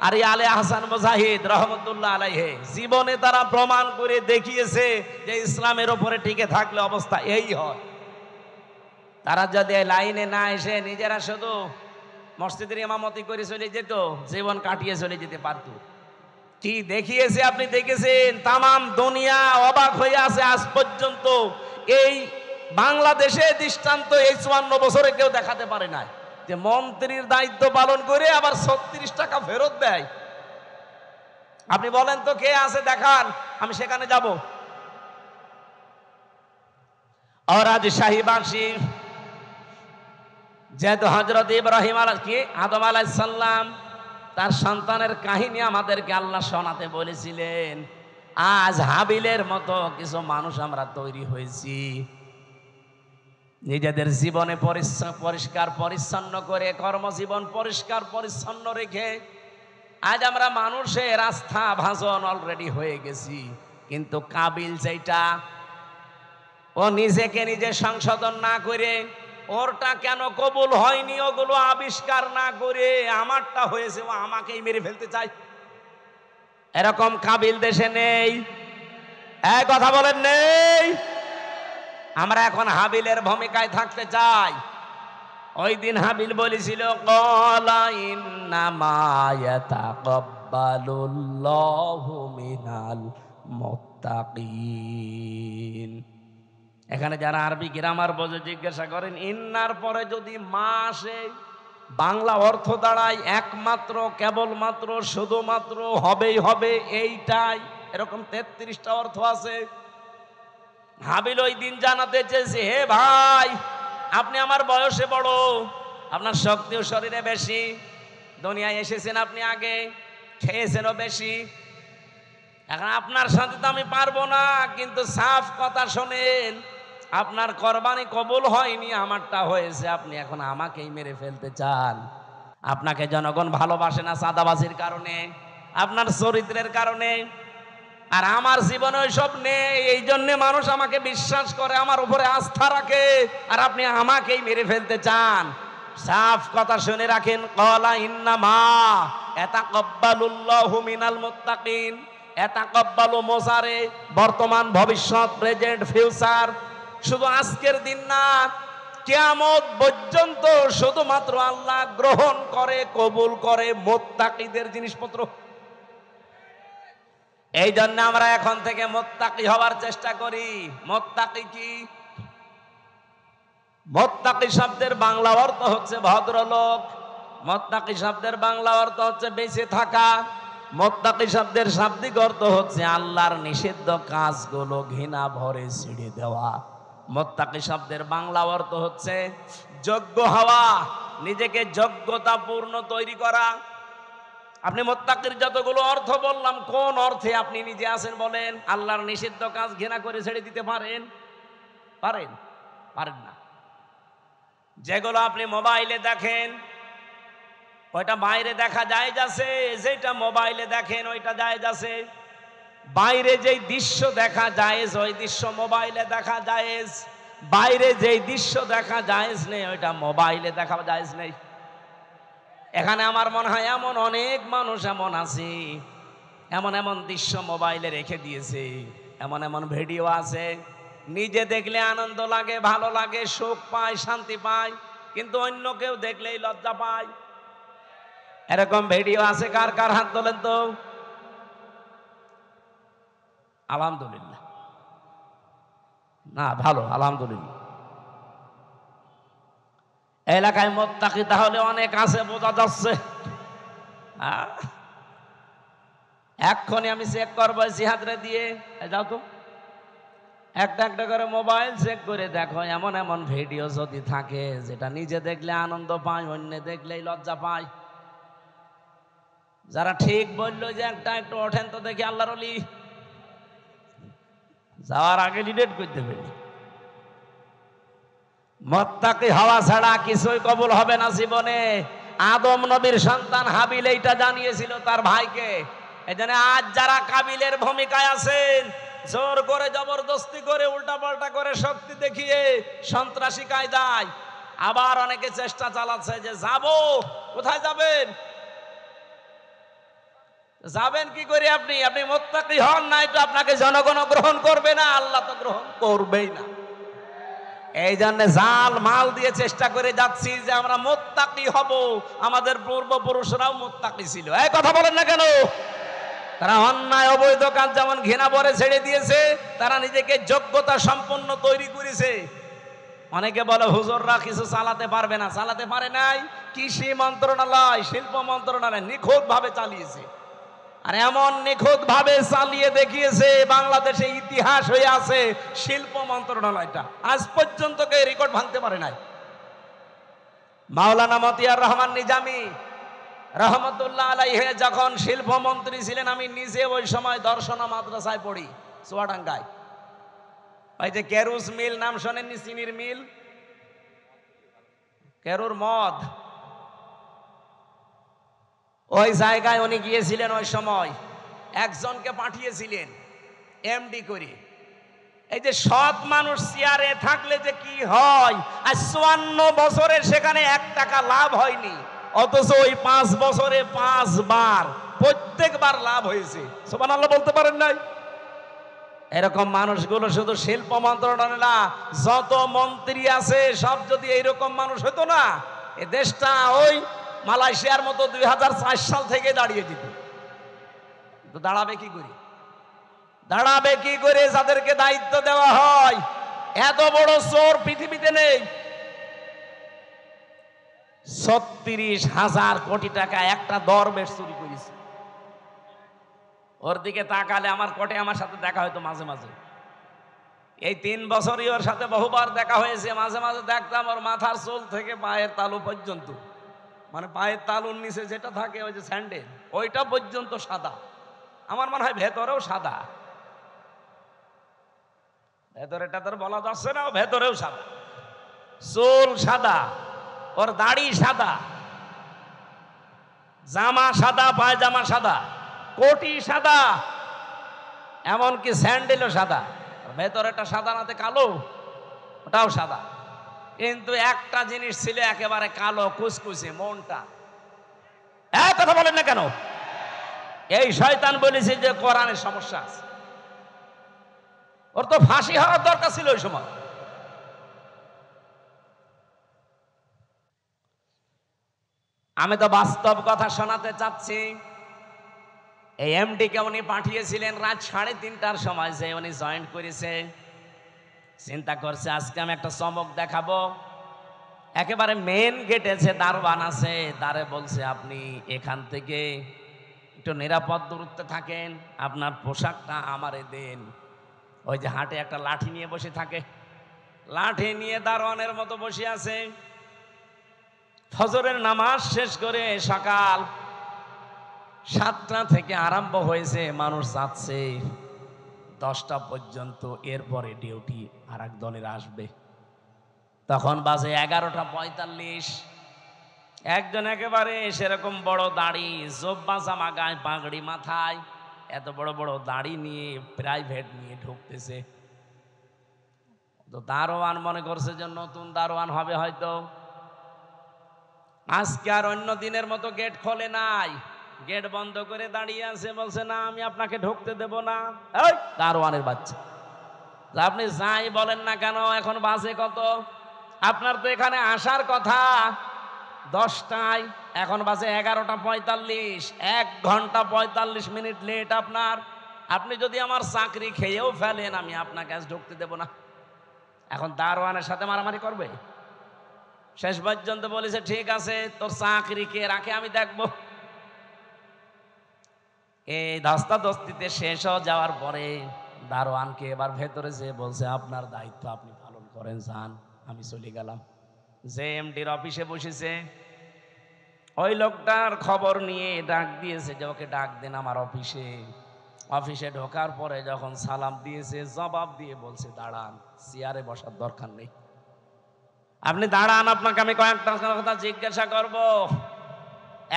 আর আলে আহসান মুজাহিদ রহমতুল্লাহ আলাইহি জীবনে তারা প্রমাণ করে দেখিয়েছে যে ইসলামের উপরে টিকে থাকলে অবস্থা এই হয়। তারা যদি লাইনে না এসে নিজেরা শুধু মসজিদের ইমামতি করে চলে যেত, জীবন কাটিয়ে চলে যেতে পারত। কি দেখিয়েছে আপনি দেখেছেন, তামাম দুনিয়া অবাক হয়ে আছে আজ পর্যন্ত। এই বাংলাদেশে দৃষ্টান্ত এই 54 বছরে কেউ দেখাতে পারে না যে মন্ত্রীর দায়িত্ব পালন করে আবার 36 টাকা ফেরত দেয়। আপনি বলেন তো কে আছে দেখান, আমি সেখানে যাব। আর আজ শাহীবাসী যেহেতু হযরত ইব্রাহিম আদম আলাইহিস সালাম তার সন্তানের কাহিনী আমাদেরকে আল্লাহ শোনাতে বলেছিলেন, আজ হাবিলের মতো কিছু মানুষ আমরা তৈরি হয়েছি। নিজেদের জীবনে পরিষ্কার পরিচ্ছন্ন করে, কর্মজীবন পরিষ্কার পরিচ্ছন্ন রেখে আজ আমরা মানুষের আস্থা ভাজন অলরেডি হয়ে গেছি। কিন্তু কাবিল যেটা, ও নিজেকে নিজে সংশোধন না করে, ওরটা কেন কবুল হয়নি ওগুলো আবিষ্কার না করে আমারটা হয়েছে ও আমাকেই মেরে ফেলতে চায়। এরকম কাবিল দেশে নেই, এক কথা বলেন নেই। আমরা এখন হাবিলের ভূমিকায় থাকতে চাই। ওই দিন হাবিল বলেছিল ক্বালা ইন্নামা ইয়াতাকাব্বালুল্লাহু মিনাল মুত্তাকিন। এখানে যারা আরবি গ্রামার বোঝে জিজ্ঞাসা করেন, ইন্নার পরে যদি মা আসে বাংলা অর্থ দাঁড়ায় একমাত্র, কেবলমাত্র, শুধুমাত্র, হবেই হবে, এইটাই। এরকম 33টা অর্থ আছে। হাবিল ওই দিন জানাতে চেয়েছে, হে ভাই আপনি আমার বয়সে বড়, আপনার শক্তিও শরীরে বেশি, দুনিয়ায় এসেছেন আপনি আগে, খেয়েছেনও বেশি, এখন আপনার সাথে তো আমি পারবো না। কিন্তু সাফ কথা শোনেন, আপনার কোরবানি কবুল হয়নি, আমারটা হয়েছে, আপনি এখন আমাকেই মেরে ফেলতে চান। আপনাকে জনগণ ভালোবাসে না চাঁদাবাজির কারণে, আপনার চরিত্রের কারণে, আর আমার জীবনে ওইসব নেই, এই জন্য মানুষ আমাকে বিশ্বাস করে, আমার উপরে আস্থা রাখে, আর আপনি আমাকেই মেরে ফেলতে চান। সাফ কথা শুনে রাখেন, ক্বালা ইন্নামা ইয়াতাকাব্বালুল্লাহু মিনাল মুত্তাকিন। ইয়াতাকাব্বালু মোজারে, বর্তমান, ভবিষ্যৎ, প্রেজেন্ট, ফিউচার। শুধু আজকের দিন না, কিয়ামত পর্যন্ত শুধুমাত্র আল্লাহ গ্রহণ করে, কবুল করে মুত্তাকিদের জিনিসপত্র। এই জন্য আমরা এখন থেকে মুত্তাকি হওয়ার চেষ্টা করি। মুত্তাকি কি? মুত্তাকি শব্দের বাংলা অর্থ হচ্ছে ভদ্রলোক। মুত্তাকি শব্দের বাংলা অর্থ হচ্ছে বেঁচে থাকা। মুত্তাকি শব্দের শাব্দিক অর্থ হচ্ছে আল্লাহর নিষিদ্ধ কাজগুলো ঘৃণা ভরে ছেড়ে দেওয়া। মুত্তাকি শব্দের বাংলা অর্থ হচ্ছে যোগ্য হওয়া, নিজেকে যোগ্যতাপূর্ণ তৈরি করা। আপনি মুত্তাকির যতগুলো অর্থ বললাম, কোন অর্থে আপনি নিজে আছেন বলেন? আল্লাহর নিষিদ্ধ কাজ ঘৃণা করে ছেড়ে দিতে পারেন? পারেন? পারেন না। যেগুলো আপনি মোবাইলে দেখেন ওইটা বাইরে দেখা যায় যাচ্ছে, যেটা মোবাইলে দেখেন ওইটা যায় যাচ্ছে। বাইরে যেই দৃশ্য দেখা যায় ওই দৃশ্য মোবাইলে দেখা যায়, বাইরে যেই দৃশ্য দেখা যায় নেই ওইটা মোবাইলে দেখা যায় নেই। এখানে আমার মনে হয় এমন অনেক মানুষ এমন আছে, এমন এমন দৃশ্য মোবাইলে রেখে দিয়েছে, এমন এমন ভিডিও আছে নিজে দেখলে আনন্দ লাগে, ভালো লাগে, সুখ পায়, শান্তি পায়, কিন্তু অন্য কেউ দেখলেই লজ্জা পায়। এরকম ভিডিও আছে কার কার? হাত তোলেন তো। আলহামদুলিল্লাহ, না ভালো, আলহামদুলিল্লাহ। এলাকায় মুত্তাকি তাহলে অনেক আছে, বোঝা যাচ্ছে। এক্ষুনি আমি চেক করবো জিহাদরে দিয়ে। যাও তো, একটা একটা করে মোবাইল চেক করে দেখো, এমন এমন ভিডিও যদি থাকে যেটা নিজে দেখলে আনন্দ পায়, অন্য দেখলেই লজ্জা পায়। যারা ঠিক বললো যে একটা একটু ওঠেন তো দেখি আল্লাহর ওলি, যাওয়ার আগে ডিলিট করতে পারি। মুত্তাকি হওয়া ছাড়া কিছুই কবুল হবে না জীবনে। আদম নবীর সন্তান হাবিল এইটা জানিয়েছিল তার ভাইকে। এজন্য আজ যারা কাবিলের ভূমিকায় আছেন, জোর করে জবরদস্তি করে উল্টাপাল্টা করে শক্তি দেখিয়ে সন্ত্রাসী কায়দায়, আবার অনেকে চেষ্টা চালাচ্ছে যে যাব। কোথায় যাবেন? যাবেন কি করে? আপনি আপনি মুত্তাকি হন নাই তো আপনাকে জনগণ গ্রহণ করবে না, আল্লাহ তো গ্রহণ করবেই না। এই জন্য জাল মাল দিয়ে চেষ্টা করে যাচ্ছি যে আমরা মুত্তাকি হব। আমাদের পূর্বপুরুষরাও মুত্তাকি ছিল। এই কথা বলেন না কেন? তারা অন্যায় অবৈধ কাজ যেমন ঘৃণা ভরে ছেড়ে দিয়েছে, তারা নিজেকে যোগ্যতা সম্পন্ন তৈরি করেছে। অনেকে বলে হুজুররা কিছু চালাতে পারবে না, চালাতে পারে নাই। কৃষি মন্ত্রণালয়, শিল্প মন্ত্রণালয় নিখুঁত ভাবে চালিয়েছে, আর এমন নিখুঁত ভাবে চালিয়ে দেখিয়েছে, বাংলাদেশে ইতিহাস হয়ে আছে শিল্প মন্ত্রণালয়টা। আজ পর্যন্ত কেউ রেকর্ড ভাঙতে পারে নাই। মাওলানা মতিয়ার রহমান নিজামী রহমতুল্লাহ আলাইহি যখন শিল্পমন্ত্রী ছিলেন, আমি নিজে ওই সময় দর্শনা মাদ্রাসায় পড়ি চুয়াডাঙ্গায়। ওই যে কেরুস মিল নাম শোনেননি? চিনির মিল, কেরুর মদ, ওই জায়গায় উনি গিয়েছিলেন। ওই সময় একজনকে পাঠিয়েছিলেন এমডি করে। এই যে সৎ মানুষ চেয়ারে থাকলে যে কি হয়, আর 54 বছরে সেখানে 1 টাকা লাভ হয়নি, অথচ ওই 5 বছরে 5 বার প্রত্যেকবার লাভ হয়েছে। সুবহানাল্লাহ বলতে পারেন নাই? এরকম মানুষগুলো শুধু শিল্প মন্ত্রণালয় না, যত মন্ত্রী আছে সব যদি এইরকম মানুষ হতো না, এ দেশটা ওই মালয়েশিয়ার মতো 2004 সাল থেকে দাঁড়িয়ে যেত। তো দাঁড়াবে কি করে? দাঁড়াবে কি করে যাদেরকে দায়িত্ব দেওয়া হয়? এত বড় চোর পৃথিবীতে নেই। 36,000 কোটি টাকা একটা দরবেশ চুরি করেছে। ওর দিকে তাকালে আমার কোটে আমার সাথে দেখা হয়তো মাঝে মাঝে। এই 3 বছরই ওর সাথে বহুবার দেখা হয়েছে। মাঝে মাঝে দেখতাম ওর মাথার চুল থেকে পায়ের তালু পর্যন্ত, মানে পায়ের তালুর নিচে যেটা থাকে ওই যে স্যান্ডেল, ওইটা পর্যন্ত সাদা। আমার মনে হয় ভেতরেও সাদা। ভেতরেটা তোর বলা যাচ্ছে না, ভেতরেও সাদা। চুল সাদা, ওর দাড়ি সাদা, জামা সাদা, পায়জামা সাদা, কোটি সাদা, এমনকি স্যান্ডেলও সাদা। ভেতরেটা সাদা নাতে কালো, ওটাও সাদা। কিন্তু একটা জিনিস ছিল একেবারে কালো কুচকুচে, মনটা। এক কথা বলেন না কেন? এই শয়তান বলেছে যে কোরআনের সমস্যা আছে। ওর তো ফাঁসি হওয়ার দরকার ছিল ওই সময়। আমি তো বাস্তব কথা শোনাতে চাচ্ছি। এই এমডি কে উনি পাঠিয়েছিলেন রাত 3:30টার সময়, যে উনি জয়েন করেছে। চিন্তা করছে আজকে আমি একটা চমক দেখাবো। একেবারে মেন গেটে যে দারোয়ান আছে, তারে বলছে আপনি এখান থেকে একটু নিরাপদ দূরত্বে থাকেন, আপনার পোশাকটা আমারে দেন। ওই যে হাটে একটা লাঠি নিয়ে বসে থাকে, লাঠি নিয়ে দারোয়ানের মতো বসে আছে। ফজরের নামাজ শেষ করে সকাল 7টা থেকে আরম্ভ হয়েছে, মানুষ যাচ্ছে 10টা পর্যন্ত। এরপরে ডিউটি আর এক দলের আসবে। তখন বাজে 11:45। একজন একেবারে সেরকম বড় দাড়ি, জব্বা জামা গায়ে, পাগড়ি মাথায়, এত বড় বড় দাড়ি নিয়ে প্রাইভেট নিয়ে ঢুকতেছে। তো দারোয়ান মনে করছে যে নতুন দারোয়ান হবে হয়তো। আজকে আর অন্য দিনের মতো গেট খোলে নাই, গেট বন্ধ করে দাঁড়িয়ে আছে। বলছে না, আমি আপনাকে ঢুকতে দেব না। এই দারোয়ানের বাচ্চা, আপনি যাই বলেন না কেন, এখন বাজে কত? আপনার তো এখানে আসার কথা 10টায়, এখন বাজে 11টা 45, 1 ঘন্টা 45 মিনিট লেট আপনার। আপনি যদি আমার চাকরি খেয়েও ফেলেন, আমি আপনাকে আজ ঢুকতে দেব না। এখন দারোয়ানের সাথে মারামারি করবে? শেষ পর্যন্ত বলেছে ঠিক আছে, তোর চাকরি কে রাখে আমি দেখবো। এই ধস্তাধস্তিতে শেষ হয়ে যাওয়ার পরে দারোয়ানকে এবার ভেতরে যে বলছে আপনার দায়িত্ব আপনি পালন করেন, যান। আমি চলে গেলাম। যে এমডির অফিসে বসেছে ওই লোকটার খবর নিয়ে ডাক দিয়েছে যে ওকে ডাক দেন আমার অফিসে। অফিসে ঢোকার পরে যখন সালাম দিয়েছে, জবাব দিয়ে বলছে দাঁড়ান, চেয়ারে বসার দরকার নেই, আপনি দাঁড়ান, আপনাকে আমি কয়েকটা কথা জিজ্ঞাসা করব।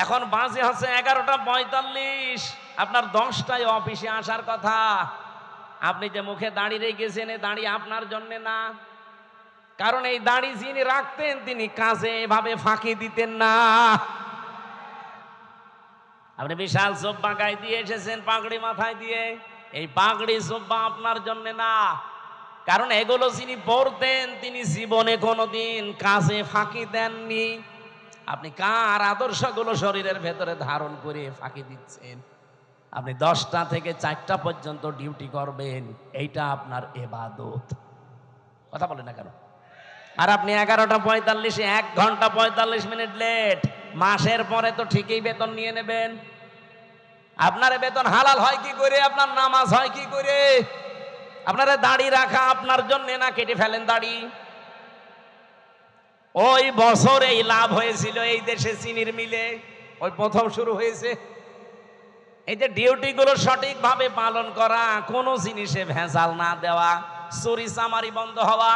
এখন বাজে হচ্ছে 11টা 45, আপনার 10টায় অফিসে আসার কথা। আপনি যে মুখে দাঁড়িয়ে রেখেছেন, এই দাঁড়িয়ে আপনার জন্য না, কারণ এই দাড়ি যিনি রাখতেন তিনি কাজে এভাবে ফাঁকি দিতেন না। আপনি বিশাল জুব্বা গায়ে দিয়ে এসেছেন, পাগড়ি মাথায় দিয়ে, এই পাগড়ি জুব্বা আপনার জন্য না, কারণ এগুলো যিনি পরতেন তিনি জীবনে কোনোদিন কাজে ফাঁকি দেননি। আপনি কার আদর্শগুলো শরীরের ভেতরে ধারণ করে ফাঁকি দিচ্ছেন? আপনি 10টা থেকে 4টা পর্যন্ত ডিউটি করবেন, এইটা আপনার ইবাদত। কথা বলেন না কেন? আর আপনি 11টা 45, 1 ঘন্টা 45 মিনিট লেট। মাসের পরে তো ঠিকই বেতন নিয়ে নেবেন। আপনার বেতন হালাল হয় কি করে? আপনার নামাজ হয় কি করে? আপনার দাড়ি রাখা আপনার জন্য না, কেটে ফেলেন দাড়ি। ওই বছর এই লাভ হয়েছিল এই দেশে চিনির মিলে, ওই প্রথম শুরু হয়েছে। এই যে ডিউটি গুলো সঠিকভাবে পালন করা, কোনো জিনিসে ভেজাল না দেওয়া, চুরি চামারি বন্ধ হওয়া,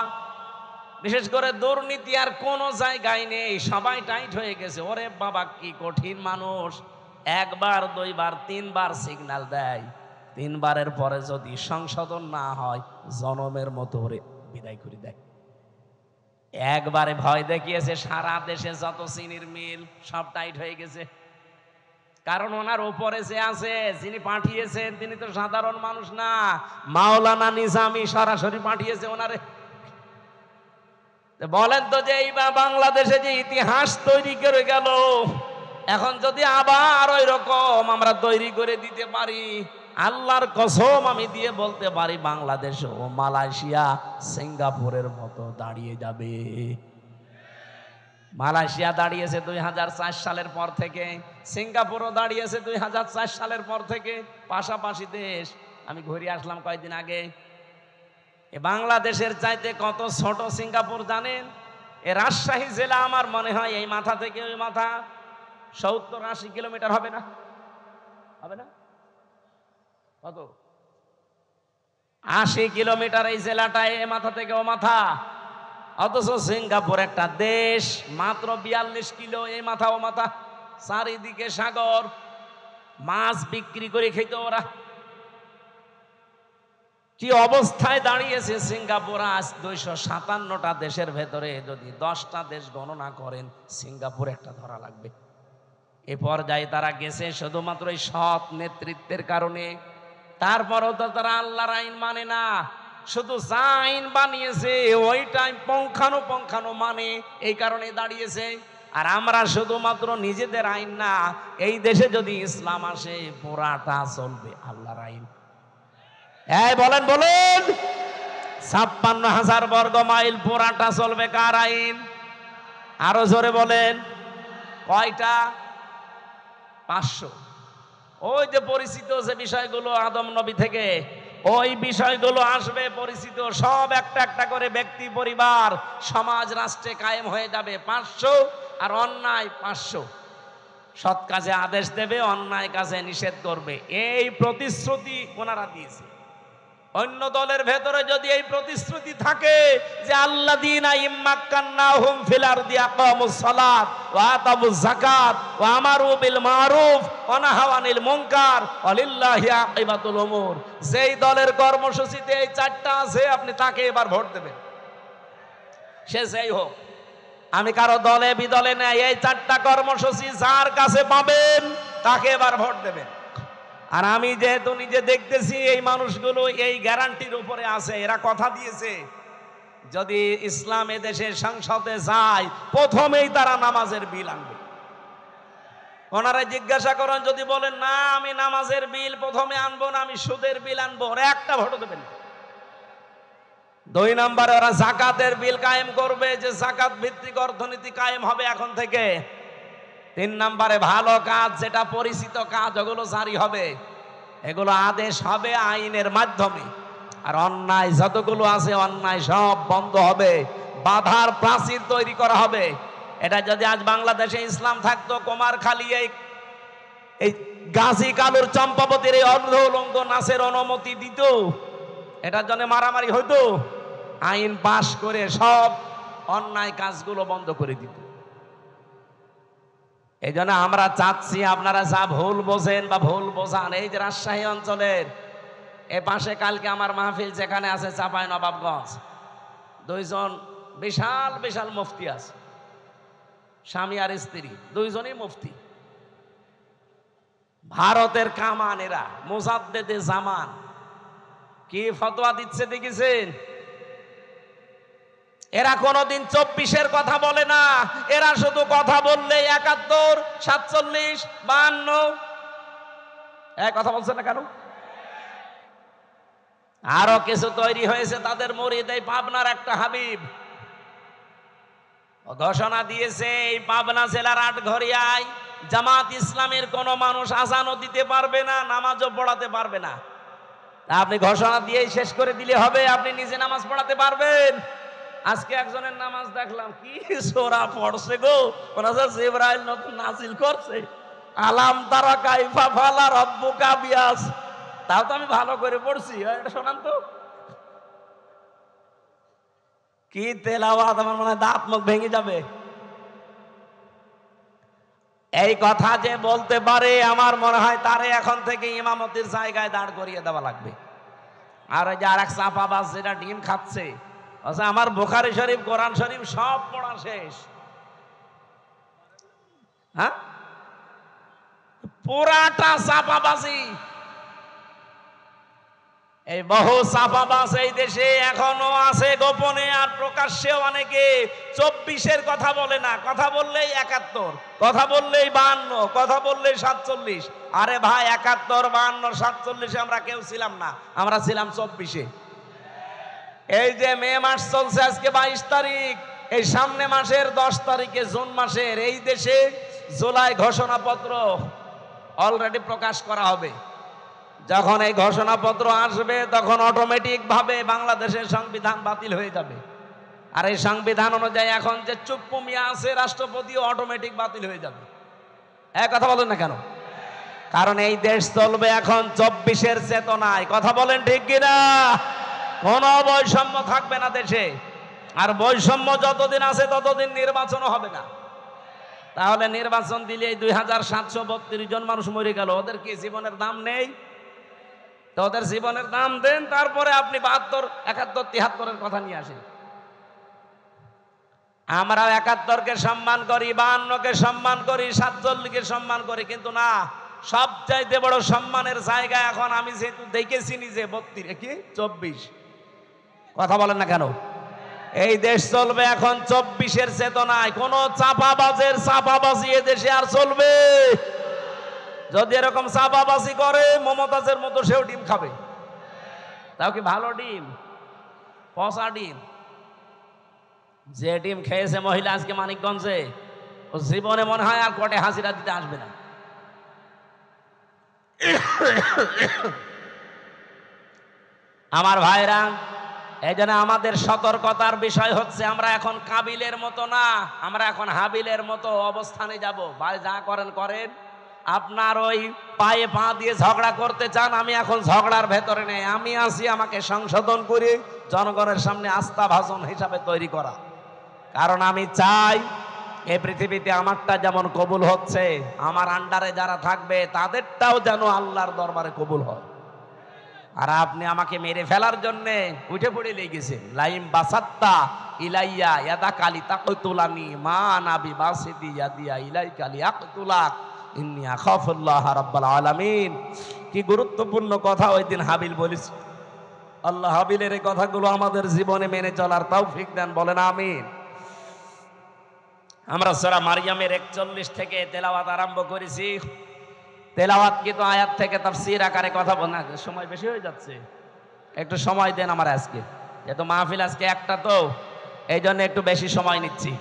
বিশেষ করে দুর্নীতি আর কোনো জায়গায় নেই, সবাই টাইট হয়ে গেছে। ওরে বাবা কি কঠিন মানুষ! 1বার 2বার 3বার সিগন্যাল দেয়, 3বারের পরে যদি সংশোধন না হয় জনমের মতো ওরে বিদায় করে দেয়। একবারে ভয় দেখিয়েছে, সারা দেশে যত চিনির মিল সব টাইট হয়ে গেছে। কারণ ওনার উপরে যে আছে, যিনি পাঠিয়েছেন তিনি তো সাধারণ মানুষ না, মাওলানা নিজামী সরাসরি পাঠিয়েছে ওনারে। বলেন তো যে এই বাংলাদেশে যে ইতিহাস তৈরি করে গেল, এখন যদি আবার ওই রকম আমরা তৈরি করে দিতে পারি, আল্লাহর কসম আমি দিয়ে বলতে পারি বাংলাদেশ ও মালয়েশিয়া সিঙ্গাপুরের মতো দাঁড়িয়ে যাবে। মালয়েশিয়া দাঁড়িয়েছে 2004 সালের পর থেকে, সিঙ্গাপুরও দাঁড়িয়েছে 2004 সালের পর থেকে, পাশাপাশি দেশ। আমি ঘুরে আসলাম কয়েকদিন আগে। এ বাংলাদেশের চাইতে কত ছোট সিঙ্গাপুর জানেন? এ রাজশাহী জেলা আমার মনে হয় এই মাথা থেকে ওই মাথা 70-80 কিলোমিটার হবে না? হবে না? কত? 80 কিলোমিটার এই জেলাটায়, এ মাথা থেকে ও মাথা। অথচ সিঙ্গাপুর একটা দেশ, মাত্র 42 কিলো এই মাথা ও মাথা, চারিদিকে সাগর, মাছ বিক্রি করে খেত ওরা। কি অবস্থায় দাঁড়িয়েছে সিঙ্গাপুর আজ! 257টা দেশের ভেতরে যদি 10টা দেশ গণনা করেন, সিঙ্গাপুর একটা ধরা লাগবে। এ পর্যায়ে তারা গেছে শুধুমাত্র এই সৎ নেতৃত্বের কারণে। তারপরেও তো তারা আল্লাহর আইন মানে না, শুধু যা আইন বানিয়েছে ওইটাই পঙ্খানো মানে, এই কারণে দাঁড়িয়েছে। আর আমরা শুধুমাত্র নিজেদের আইন না, এই দেশে যদি ইসলাম আসে পুরাটা চলবে আল্লাহর আইন। এই বলেন 56,000 বর্গ মাইল পুরাটা চলবে কার আইন? আরো জোরে বলেন, কয়টা? 500। ওই যে পরিচিত যে বিষয়গুলো আদম নবী থেকে, ওই বিষয়গুলো আসবে পরিচিত, সব একটা একটা করে ব্যক্তি, পরিবার, সমাজ, রাষ্ট্রে কায়েম হয়ে যাবে 500। আর অন্যায় 500। সৎ কাজে আদেশ দেবে, অন্যায় কাজে নিষেধ করবে। এই প্রতিশ্রুতি ওনারা দিয়েছে। অন্য দলের ভেতরে যদি এই প্রতিশ্রুতি থাকে যে আল্লাযীনা ইম্মাক্কান্নাহুম ফিল আরদি আকামুস সালাত ওয়া আতাবুজ যাকাত ওয়া আমারু বিল মারুফ ওয়া নাহাউ আনিল মুনকার ওয়া লিল্লাহি আকিবাতুল উমুর, যেই দলের কর্মসূচিতে এই 4টা আছে আপনি তাকে এবার ভোট দেবেন, সে যেই হোক। আমি কারো দলে বিদলে নাই, এই 4টা কর্মসূচি যার কাছে পাবেন তাকে এবার ভোট দেবেন। আর আমি যেহেতু নিজে দেখতেছি এই মানুষগুলো এই গ্যারান্টির উপরে আছে, এরা কথা দিয়েছে যদি ইসলাম এদেশের সংসদে যায় প্রথমেই তারা নামাজের বিল আনবে। ওনারা জিজ্ঞাসা করেন, যদি বলেন না আমি নামাজের বিল প্রথমে আনবো না, আমি সুদের বিল আনবো, ওরা একটা ভোটও দেবেন না। 2 নম্বরে ওরা যাকাতের বিল কায়েম করবে, যে যাকাত ভিত্তিক অর্থনীতি কায়েম হবে এখন থেকে। 3 নম্বরে ভালো কাজ, যেটা পরিচিত কাজ, ওগুলো জারি হবে, এগুলো আদেশ হবে আইনের মাধ্যমে। আর অন্যায় যতগুলো আছে অন্যায় সব বন্ধ হবে, বাধার প্রাচীর তৈরি করা হবে। এটা যদি আজ বাংলাদেশে ইসলাম থাকতো, কুমারখালী এই গাজী কালুর চম্পাবতীর এই অর্ধ উলঙ্গ নাচের অনুমতি দিত, এটার জন্য মারামারি হইতো, আইন পাশ করে সব অন্যায় কাজগুলো বন্ধ করে দিত। এই জন্য আমরা চাচ্ছি আপনারা যা ভুল বোঝেন বা ভুল বোঝান, এই যে রাজশাহী অঞ্চলের এ পাশে কালকে আমার মাহফিল যেখানে আছে চাঁপাইনবাবগঞ্জ, 2 জন বিশাল বিশাল মুফতি আছে, স্বামী আর স্ত্রী 2 জনই মুফতি। ভারতের কামান, এরা মুজাদ্দেদে জামান, কি ফতোয়া দিচ্ছে দেখেছেন? এরা কোনোদিন 24-এর কথা বলে না, এরা শুধু কথা বললে 71, 47, 52 কথা বলছে না কেন? আরো কিছু তৈরি হয়েছে তাদের মুরিদ, এই পাবনার একটা হাবিব ঘোষণা দিয়েছে এই পাবনা জেলার আটঘরিয়ায় জামাত ইসলামের কোন মানুষ আজানও দিতে পারবে না, নামাজও পড়াতে পারবে না। আপনি ঘোষণা দিয়েই শেষ করে দিলে হবে? আপনি নিজে নামাজ পড়াতে পারবেন? আজকে একজনের নামাজ দেখলাম, কি সূরা পড়ছে গো, জিবরাইল নতুন নাজিল করছে, আলাম তারা কাইফা ফালা রব্বুকা বিয়াস। তাও তো আমি ভালো করে পড়ছি, এটা শোনান তো। কি তেলাওয়াত, আমার মনে হয় দাঁত মুখ ভেঙে যাবে। এই কথা যে বলতে পারে, আমার মনে হয় তারে এখন থেকে ইমামতির জায়গায় দাঁড় করিয়ে দেওয়া লাগবে। আর ওই যে আর এক চাপাবাজ যেটা ডিম খাচ্ছে, আমার বুখারী শরীফ, কোরআন শরীফ সব পড়া শেষ, হ্যাঁ, পুরাটা চাপাবাজি। এই বহু চাপাবাজ এই দেশে এখনো আছে গোপনে, আর প্রকাশ্যেও অনেকে 24-এর কথা বলে না, কথা বললেই 71, কথা বললেই 52, কথা বললেই 47। আরে ভাই, 71, 52, 47 আমরা কেউ ছিলাম না, আমরা ছিলাম 24-এ। এই যে মে মাস চলছে, আজকে 22 তারিখ, এই সামনে মাসের 10 তারিখে, জুন মাসের, এই দেশে জুলাই ঘোষণাপত্র অলরেডি প্রকাশ করা হবে। যখন এই ঘোষণাপত্র আসবে তখন অটোমেটিক ভাবে বাংলাদেশের সংবিধান বাতিল হয়ে যাবে। আর এই সংবিধান অনুযায়ী এখন যে চুপ্পু মিয়া আছে রাষ্ট্রপতিও অটোমেটিক বাতিল হয়ে যাবে। এক কথা বলেন না কেন? কারণ এই দেশ চলবে এখন 24-এর চেতনায়। কথা বলেন ঠিক কিনা? কোনো বৈষম্য থাকবে না দেশে, আর বৈষম্য যতদিন আছে ততদিন নির্বাচনও হবে না। তাহলে নির্বাচন দিলে 2732 জন মানুষ মরে গেল, ওদের কি জীবনের দাম নেই? তো ওদের জীবনের দাম দেন, তারপরে আপনি 72, 71, 73-এর কথা নিয়ে আসেন। আমরা 71-কে সম্মান করি, 52-কে সম্মান করি, 47-কে সম্মান করি, কিন্তু না, সবচাইতে বড় সম্মানের জায়গা এখন আমি যেহেতু দেখেছি নিজে 24। কথা বলেন না কেন? এই দেশ চলবে এখন 24-এর চেতনায়। কোন চাপাবাজের চাপাবাজি এ দেশে আর চলবে? যদি এরকম চাপাবাজি করে মমতাজের মতো সেও ডিম খাবে। তাও কি ভালো ডিম? পচা ডিম। যে ডিম খেয়েছে মহিলা আজকে মানিকগঞ্জে, ও জীবনে মনে হয় আর কোর্টে হাজিরা দিতে আসবে না। আমার ভাইরা, এই জন্য আমাদের সতর্কতার বিষয় হচ্ছে, আমরা এখন কাবিলের মতো না, আমরা এখন হাবিলের মতো অবস্থানে যাব। ভাই যা করেন করেন, আপনার ওই পায়ে পা দিয়ে ঝগড়া করতে চান, আমি এখন ঝগড়ার ভেতরে নেই, আমি আছি আমাকে সংশোধন করে জনগণের সামনে আস্থাভাজন হিসাবে তৈরি করা। কারণ আমি চাই এই পৃথিবীতে আমারটা যেমন কবুল হচ্ছে, আমার আন্ডারে যারা থাকবে তাদেরটাও যেন আল্লাহর দরবারে কবুল হয়। আর আপনি আমাকে মেরে ফেলার জন্য উঠে পড়ে লেগেছেন। লাইম বাসাত্তা ইলাইয়া ইয়াদা কালি তাকতুলানি মা নাবি বাসিদি ইয়াদিয়া ইলাই কালি আকতুলাক ইন্নী আখাফুল্লাহ রাব্বাল আলামিন। কি গুরুত্বপূর্ণ কথা ওই দিন হাবিল বলিস। আল্লাহ হাবিলের এই কথাগুলো আমাদের জীবনে মেনে চলার তৌফিক দেন, বলেন আমিন। আমরা সূরা মারইয়ামের 41 থেকে তেলাওয়াত আরম্ভ করেছি। তেলাওয়াত কিন্তু আয়াত থেকে তাফসীর আকারে কথা বলনা, সময় বেশি হয়ে যাচ্ছে, একটু সময় দেন আমার আজকে, যেহেতু মাহফিল আজকে একটা, তো এই জন্য একটু বেশি সময় নিচ্ছি।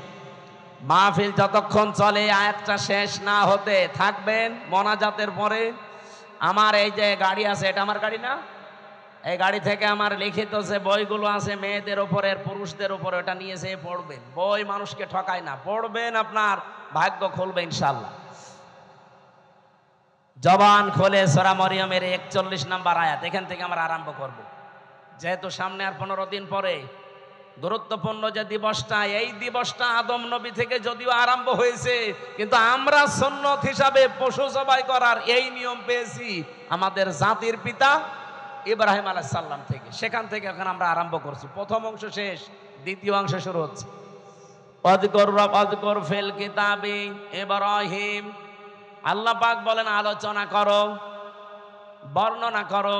মাহফিল যতক্ষণ চলে আয়াতটা শেষ না হতে থাকবেন মোনাজাতের পরে। আমার এই যে গাড়ি আছে, এটা আমার গাড়ি না, এই গাড়ি থেকে আমার লিখিত যে বইগুলো আছে মেয়েদের উপরে পুরুষদের উপরে, ওটা নিয়ে যেয়ে পড়বেন। বই মানুষকে ঠকায় না, পড়বেন, আপনার ভাগ্য খুলবে ইনশাল্লাহ। জবান খোলে সূরা মরিয়মের 41 নম্বর আয়াত, এখান থেকে আমরা আরম্ভ করব। যেহেতু সামনে আর 15 দিন পরে গুরুত্বপূর্ণ যে দিবসটা, এই দিবসটা আদম নবী থেকে যদিও আরম্ভ হয়েছে, কিন্তু আমরা সুন্নত হিসাবে পশু জবাই করার এই নিয়ম পেয়েছি আমাদের জাতির পিতা ইব্রাহিম আলাইহিস সালাম থেকে। সেখান থেকে এখন আমরা আরম্ভ করছি। প্রথম অংশ শেষ, দ্বিতীয় অংশ শুরু হচ্ছে। ওয়াযকুর ফিল কিতাবি ইব্রাহিম, আল্লাহ পাক বলেন আলোচনা করো, বর্ণনা করো।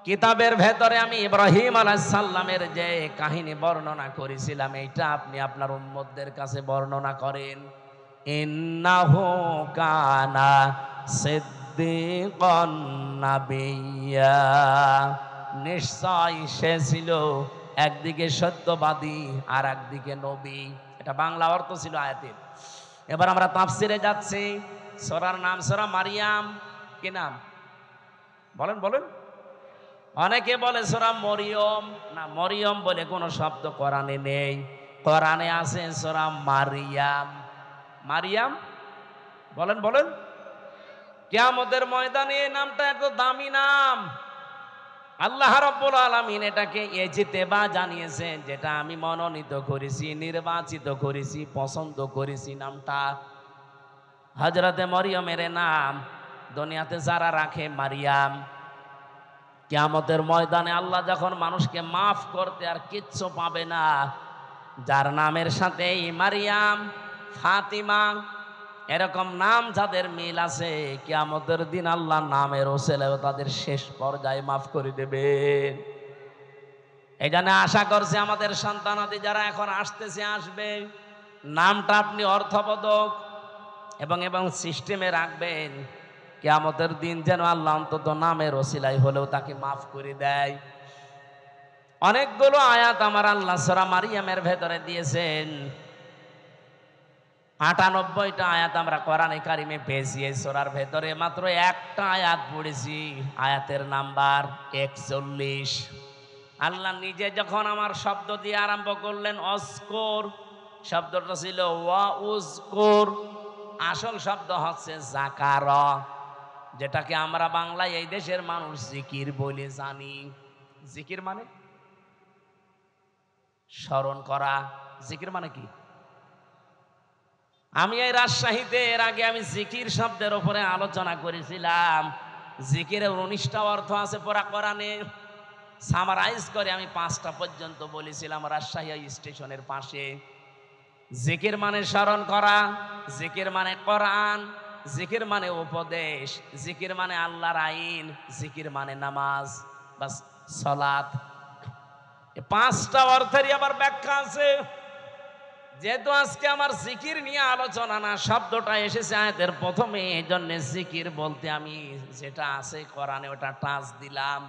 কিতাবের ভেতরে আমি ইব্রাহিম আলাইহিস সালামের যে কাহিনী বর্ণনা করেছিলাম, এইটা আপনি আপনার উম্মতদের কাছে বর্ণনা করেন। ইন্নাহু কানা সিদ্দিকান নাবিয়্যা, নিশ্চয় সে ছিল একদিকে সত্যবাদী আর একদিকে নবী। এটা বাংলা অর্থ ছিল আয়াতের। এবার আমরা তাফসিরে যাচ্ছি। সূরার নাম সূরা মারইয়াম। কি নাম বলেন বলেন? অনেকে বলে সূরা মরিয়ম, না, মরিয়ম বলে কোনো শব্দ কোরআনে নেই। কোরআনে আছে সূরা মারইয়াম। মারইয়াম বলেন বলেন। কিয়ামতের ময়দানে এই নামটা এত দামি নাম। আল্লাহ রাব্বুল আলামিন এটাকে ইজতিবা জানিয়েছেন, যেটা আমি মনোনীত করেছি, নির্বাচিত করেছি, পছন্দ করেছি। নামটা হযরতে মরিয়মের নাম দুনিয়াতে যারা রাখে মারিয়াম, কিয়ামতের ময়দানে আল্লাহ যখন মানুষকে মাফ করতে আর কিচ্ছু পাবে না, যার নামের সাথে মারিয়াম, ফাতিমা এরকম নাম যাদের মিল আছে, কিয়ামতের দিন আল্লাহ নামের ওসিলায় তাদের শেষ পর্যায়ে মাফ করে দেবেন। এই জন্য আশা করছি আমাদের সন্তানাদি যারা এখন আসতেছে, আসবে, নামটা আপনি অর্থবোধক এবং সিস্টেমে রাখবেন। কিয়ামতের দিন যেন আল্লাহ অন্তত নামের ওসিলায় হলেও তাকে মাফ করে দেয়। অনেকগুলো আয়াত আমার আল্লাহ সূরা মারইয়ামের ভেতরে দিয়েছেন। ৯৮টা আয়াত আমরা কোরআনে কারিমে পেয়েছি। এই সূরার ভেতরে মাত্র একটা আয়াত পড়েছি, আয়াতের নাম্বার ৪১। আল্লাহ নিজে যখন আমার শব্দ দিয়ে আরম্ভ করলেন অস্কর, শব্দটা ছিল ওয়া উজকুর, আসল শব্দ হচ্ছে যাকার, যেটাকে আমরা বাংলায় এই দেশের মানুষ জিকির বলে জানি। জিকির মানে স্মরণ করা। জিকির মানে কি? আমি এই রাজশাহীতে এর আগে আমি জিকির শব্দের উপরে আলোচনা করেছিলাম। জিকিরের ১৯টা অর্থ আছে পুরা কোরআনে। সামারাইজ করে আমি 5টা পর্যন্ত বলেছিলাম রাজশাহী স্টেশনের পাশে। জিকির মানে স্মরণ করা, জিকির মানে কোরআন, জিকির মানে উপদেশ, জিকির মানে আল্লাহর আইন, জিকির মানে নামাজ বা সালাত। এই 5টা অর্থেরই আবার ব্যাখ্যা আছে। যেহেতু আজকে আমার জিকির নিয়ে আলোচনা না, শব্দটা এসেছে আয়াতের প্রথমে, এই জন্য জিকির বলতে আমি যেটা আছে কোরআনে ওটা টাচ দিলাম।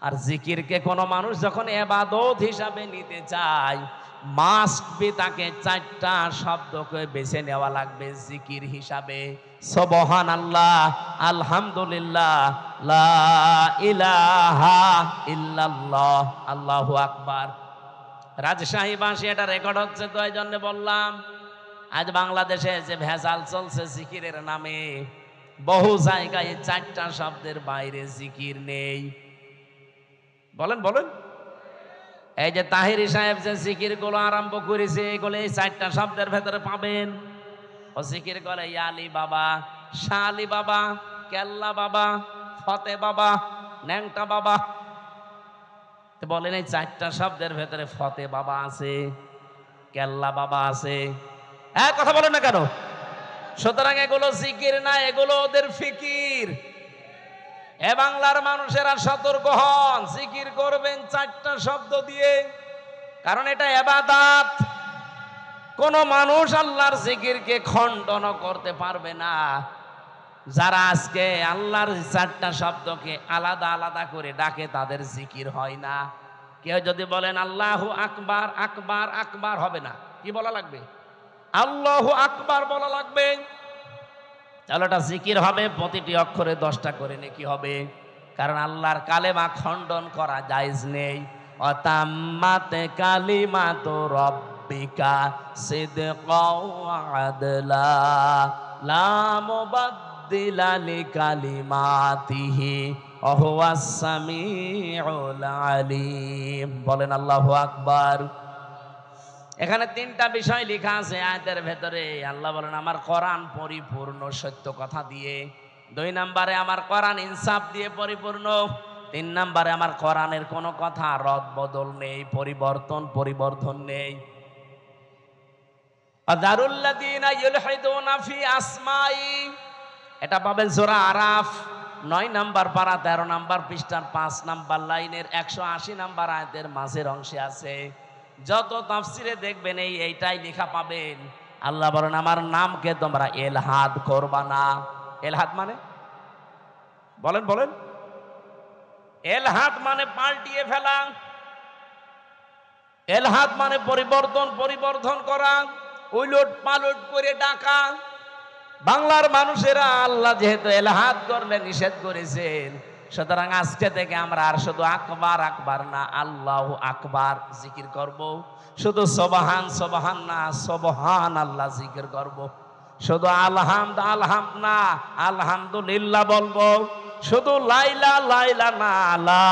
আর জিকিরকে কোনো মানুষ যখন ইবাদত হিসাবে নিতে চায়, মাস্ট বি তাকে 4টা শব্দকে বেছে নেওয়া লাগবে জিকির হিসাবে। সুবহানাল্লাহ, আলহামদুলিল্লাহ, লা ইলাহা ইল্লাল্লাহ, আল্লাহু আকবার। রাজশাহী ভাষী এটা রেকর্ড হচ্ছে, তো এই জন্য বললাম। আজ বাংলাদেশে যে ভেজাল চলছে জিকিরের নামে, বহু জায়গায় 4টা শব্দের বাইরে জিকির নেই। বলেন বলেন। এই যে তাহিরি সাহেব যে জিকির গুলো আরম্ভ করেছে, এগুলো এই 4টা শব্দের ভেতরে পাবেন। ও জিকির করে ইয়া আলী বাবা, শাহ আলী বাবা, কেল্লা বাবা, ফতে বাবা, ন্যাংটা বাবা। বলেন এই 4টা শব্দের ভেতরে ফতে বাবা আছে, কেল্লা বাবা আছে। কথা বলেন না কেন? সুতরাং এগুলো জিকির না, এগুলো ওদের ফিকির। এ বাংলার মানুষেরা সতর্ক হন, জিকির করবেন 4টা শব্দ দিয়ে, কারণ এটা ইবাদত। কোন মানুষ আল্লাহর জিকিরকে খণ্ডন করতে পারবে না। যারা আজকে আল্লাহর 4টা শব্দকে আলাদা আলাদা করে ডাকে তাদের জিকির হয় না। কেউ যদি বলেন আল্লাহু আকবার, আকবার আকবার হবে না, কি বলা লাগবে? আল্লাহু আকবার বলা লাগবে। তাহলে এটা জিকির হবে, প্রতিটি অক্ষরে 10টা করে নেকি হবে। কারণ আল্লাহর কালেমা খণ্ডন করা জায়েজ নেই। অতাম্মাত কালিমাতু রাব্বিকা সিদকাও ওয়া আদলা লা মুবাদদিলা লিকালিমাতিহি ওয়া হুয়াস সামিউল আলিম। বলেন আল্লাহু আকবার। এখানে 3টা বিষয় লেখা আছে আয়াতের ভেতরে। আল্লাহ বলেন আমার কোরআন পরিপূর্ণ সত্য কথা দিয়ে। 2 নম্বরে আমার কোরআন ইনসাফ দিয়ে পরিপূর্ণ। 3 নম্বরে আমার কোরআনের কোনো কথা রদ বদল নেই, পরিবর্তন নেই। আযারুল্লাযীনা ইউলহিদুনা ফি আসমাই, এটা পাবেন সূরা আরাফ 9 নম্বর পারা 13 নম্বর পৃষ্ঠার 5 নম্বর লাইনের 180 নম্বর আয়াতের মাঝের অংশে আছে। যত তাফসিরে দেখবেন এইটাই লেখা পাবেন। আল্লাহ বলেন আমার নামকে তোমরা এলহাদ করবা না। এলহাদ মানে বলেন এলহাদ মানে পাল্টিয়ে ফেলা, এলহাদ মানে পরিবর্তন করা, উলট পালট করে ডাকা। বাংলার মানুষেরা আল্লাহ যেহেতু এলহাদ করলে নিষেধ করেছেন, সুতরাং আজকে থেকে আমরা আর শুধু আকবার আকবার না, আল্লাহু আকবার জিকির করব। শুধু সুবহান না, সুবহান আল্লাহ জিকির করব। শুধু আলহামদ না, আলহামদুলিল্লাহ বলবো। শুধু লাইলা না, লা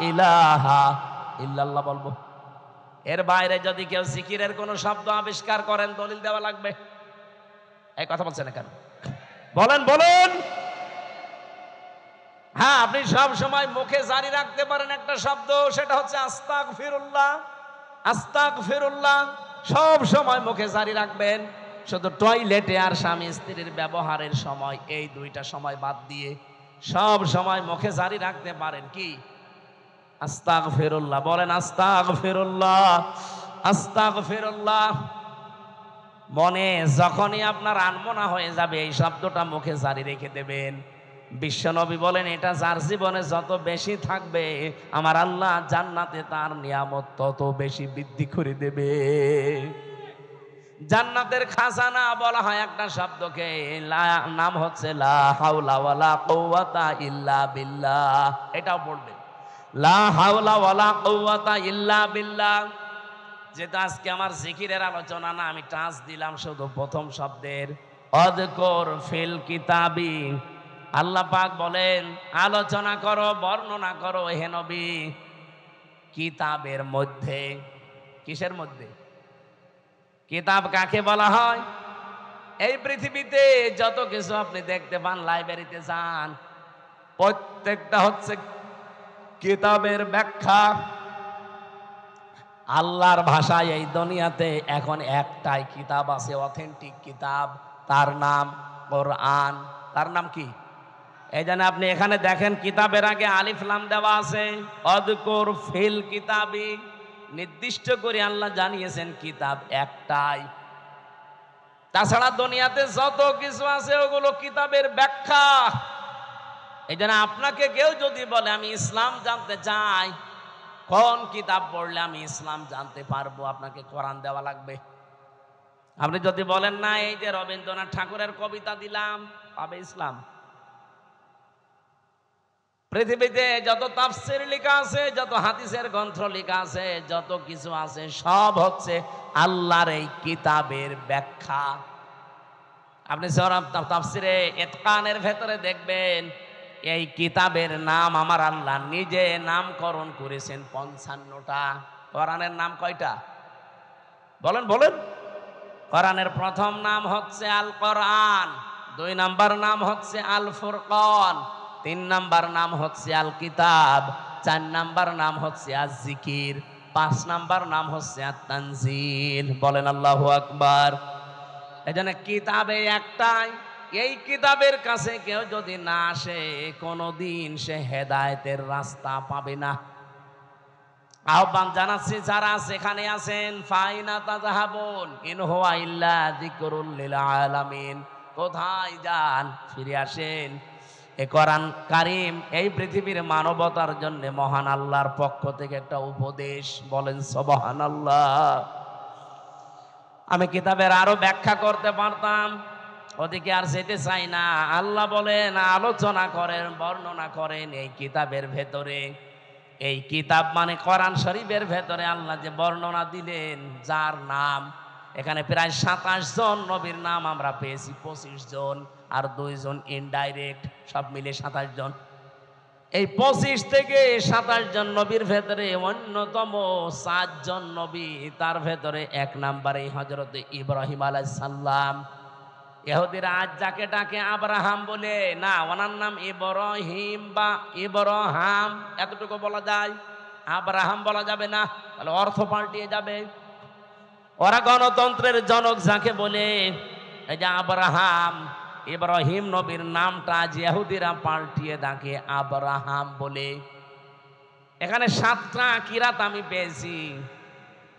ইলাহা ইল্লাল্লাহ বলবো। এর বাইরে যদি কেউ জিকিরের কোন শব্দ আবিষ্কার করেন, দলিল দেওয়া লাগবে। এই কথা বলছেন কেন? বলেন। হ্যাঁ, আপনি সব সময় মুখে জারি রাখতে পারেন একটা শব্দ, সেটা হচ্ছে আস্তাগফিরুল্লাহ। সব সময় মুখে জারি রাখবেন। শুধু টয়লেটে আর স্বামী স্ত্রীর ব্যবহারের সময়, এই 2টা সময় বাদ দিয়ে সব সময় মুখে জারি রাখতে পারেন কি? আস্তাগফিরুল্লাহ। বলেন আস্তাগফিরুল্লাহ। মনে যখনই আপনার আনমনা হয়ে যাবে, এই শব্দটা মুখে জারি রেখে দেবেন। বিশ্বনবী বলেন এটা যার জীবনে যত বেশি থাকবে, আমার আল্লাহ জান্নাতে তার নিয়ামত তত বেশি বৃদ্ধি করে দেবে। জান্নাতের খাজানা বলা হয় একটা শব্দকে, নাম হচ্ছে লা হাওলা ওয়ালা কুওয়াতা ইল্লা বিল্লাহ। এটাও পড়বে, লা হাওলা ওয়ালা কুওয়াতা ইল্লা বিল্লাহ। যেটা আজকে আমার জিকিরের আলোচনা না, আমি টাচ দিলাম শুধু প্রথম শব্দের। অযকুর ফিল কিতাবি, আল্লাহ পাক বলেন আলোচনা করো, বর্ণনা করো হে নবী, কিতাবের মধ্যে। কিসের মধ্যে? কিতাব কাকে বলা হয়? এই পৃথিবীতে যত কিছু আপনি দেখতে পান, লাইব্রেরিতে যান, প্রত্যেকটা হচ্ছে কিতাবের ব্যাখ্যা। আল্লাহর ভাষায় এই দুনিয়াতে এখন একটাই কিতাব আছে, অথেন্টিক কিতাব, তার নাম কোরআন। তার নাম কি? এই জন্য আপনি এখানে দেখেন কিতাবের আগে আলিফ লাম দেওয়া আছে। অযকুর ফিল কিতাবি, নির্দিষ্ট করে আল্লাহ জানিয়েছেন কিতাব একটাই। তাছাড়া দুনিয়াতে যত কিছু আছে ওগুলো কিতাবের ব্যাখ্যা। এই জন্য আপনাকে কেউ যদি বলে আমি ইসলাম জানতে চাই, কোন কিতাব পড়লে আমি ইসলাম জানতে পারবো, আপনাকে কোরআন দেওয়া লাগবে। আপনি যদি বলেন না এই যে রবীন্দ্রনাথ ঠাকুরের কবিতা দিলাম, পাবে ইসলাম? পৃথিবীতে যত তাফসীর লেখা আছে, যত হাদিসের গ্রন্থ লেখা আছে, যত কিছু আছে, সব হচ্ছে আল্লাহর এই কিতাবের ব্যাখ্যা। আপনি তাফসীরে ইতকানের ভেতরে দেখবেন এই কিতাবের নাম আমার আল্লাহ নিজে নামকরণ করেছেন 55টা। কোরআনের নাম কয়টা? বলেন। কোরআনের প্রথম নাম হচ্ছে আল কোরআন, 2 নাম্বার নাম হচ্ছে আল ফুরকান, 3 নাম্বার নাম হচ্ছে আল কিতাব, 4 নাম্বার নাম হচ্ছে আজ জিকির, 5 নাম্বার নাম হচ্ছে আত তানজিল। বলেন আল্লাহু আকবার। এজন্য কিতাবে একটাই, এই কিতাবের কাছে কেউ যদি না আসে কোনোদিন সে হেদায়েতের রাস্তা পাবে না। আহ্বান জানাচ্ছি যারা সেখানে আছেন, ফাইনা তাযাহাবুন ইন হুয়া ইল্লা যিকরুল লিল আলামিন, কোথায় যান? ফিরে আসেন। এ কোরআন কারীম এই পৃথিবীর মানবতার জন্য মহান আল্লাহর পক্ষ থেকে একটা উপদেশ। বলেন সুবহানাল্লাহ। আমি কিতাবের আরো ব্যাখ্যা করতে পারতাম, ওদিকে আর যেতে চাই না। আল্লাহ বলেন, আলোচনা করেন, বর্ণনা করেন এই কিতাবের ভেতরে। এই কিতাব মানে কোরআন শরীফের ভেতরে আল্লাহ যে বর্ণনা দিলেন, যার নাম এখানে প্রায় 27 জন নবীর নাম আমরা পেয়েছি, 25 জন আর 2 জন ইনডাইরেক্ট, সব মিলে 27 জন। এই 25 থেকে 27 জন নবীর ভেতরে অন্যতম 4 জন নবী, তার ভেতরে 1 নম্বরে হযরত ইব্রাহিম আলাইহিস সালাম। ইহুদিরা আজ যাকে ডাকে আব্রাহাম বলে, না, ওনার নাম ইব্রাহিম বা ইব্রাহাম, এতটুকু বলা যায়, আব্রাহাম বলা যাবে না, তাহলে অর্থ পাল্টিয়ে যাবে। ওরা গণতন্ত্রের জনক যাকে বলে, এই যে আব্রাহাম, ইব্রাহিম নবীর নামটা আজ ইহুদিরা পাল্টিয়ে ডাকে আব্রাহাম বলে। এখানে 7টা কিরাত আমি পেয়েছি।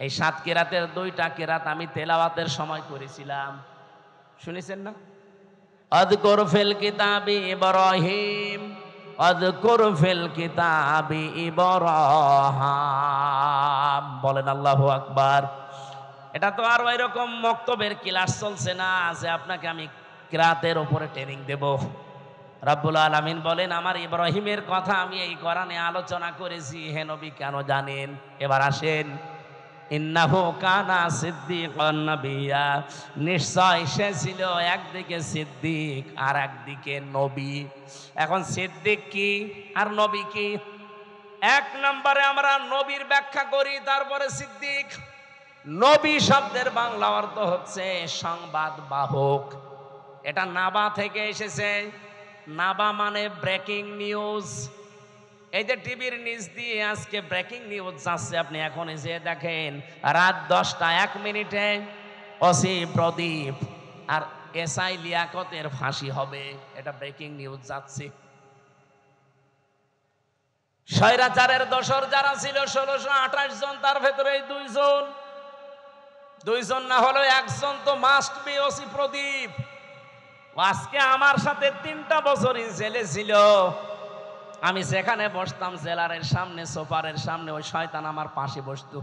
এই 7 কিরাতের 2টা কিরাত আমি তেলাওয়াতের সময় করেছিলাম, শুনেছেন না? আযকুর ফিল কিতাবি ইব্রাহিম, আযকুর ফিল কিতাবি ইব্রাহিম। বলেন আল্লাহু আকবার। এটা তো আর ওইরকম মক্তবের ক্লাস চলছে না যে আপনাকে আমি কিরাতের উপরে ট্রেনিং দেব। রব্বুল আলামিন বলেন, আমার ইব্রাহিমের কথা আমি এই কোরআনে আলোচনা করেছি, হে নবী কেন জানেন? এবার আসেন। ইন্নাহু কানা সিদ্দিকান নাবিয়্যা, নিশ্চয় সে ছিল একদিকে সিদ্দিক আর একদিকে নবী। এখন সিদ্দিক কি আর নবী কি? 1 নম্বরে আমরা নবীর ব্যাখ্যা করি, তারপরে সিদ্দিক। নবী শব্দের বাংলা অর্থ হচ্ছে সংবাদ বাহক। এটা নাবা থেকে এসেছে। নাবা মানে ব্রেকিং নিউজ। এই যে টিভির নিউজ দিয়ে আজকে ব্রেকিং নিউজ যাচ্ছে, আপনি এখন যে দেখেন রাত 10টা 1 মিনিটে ওসি প্রদীপ আর এসআই লিয়াকতের ফাঁসি হবে, এটা ব্রেকিং নিউজ যাচ্ছে। স্বৈরাচারের দোসর যারা ছিল 1628 জন, তার ভেতরে 2 জন না হলেও 1 জন তো মাস্ট বি ওসি প্রদীপ। আজকে আমার সাথে 3টা বছরই জেলে ছিল। আমি সেখানে বসতাম জেলারের সামনে, সোফারের সামনে, ওই শয়তান আমার পাশে বসতো।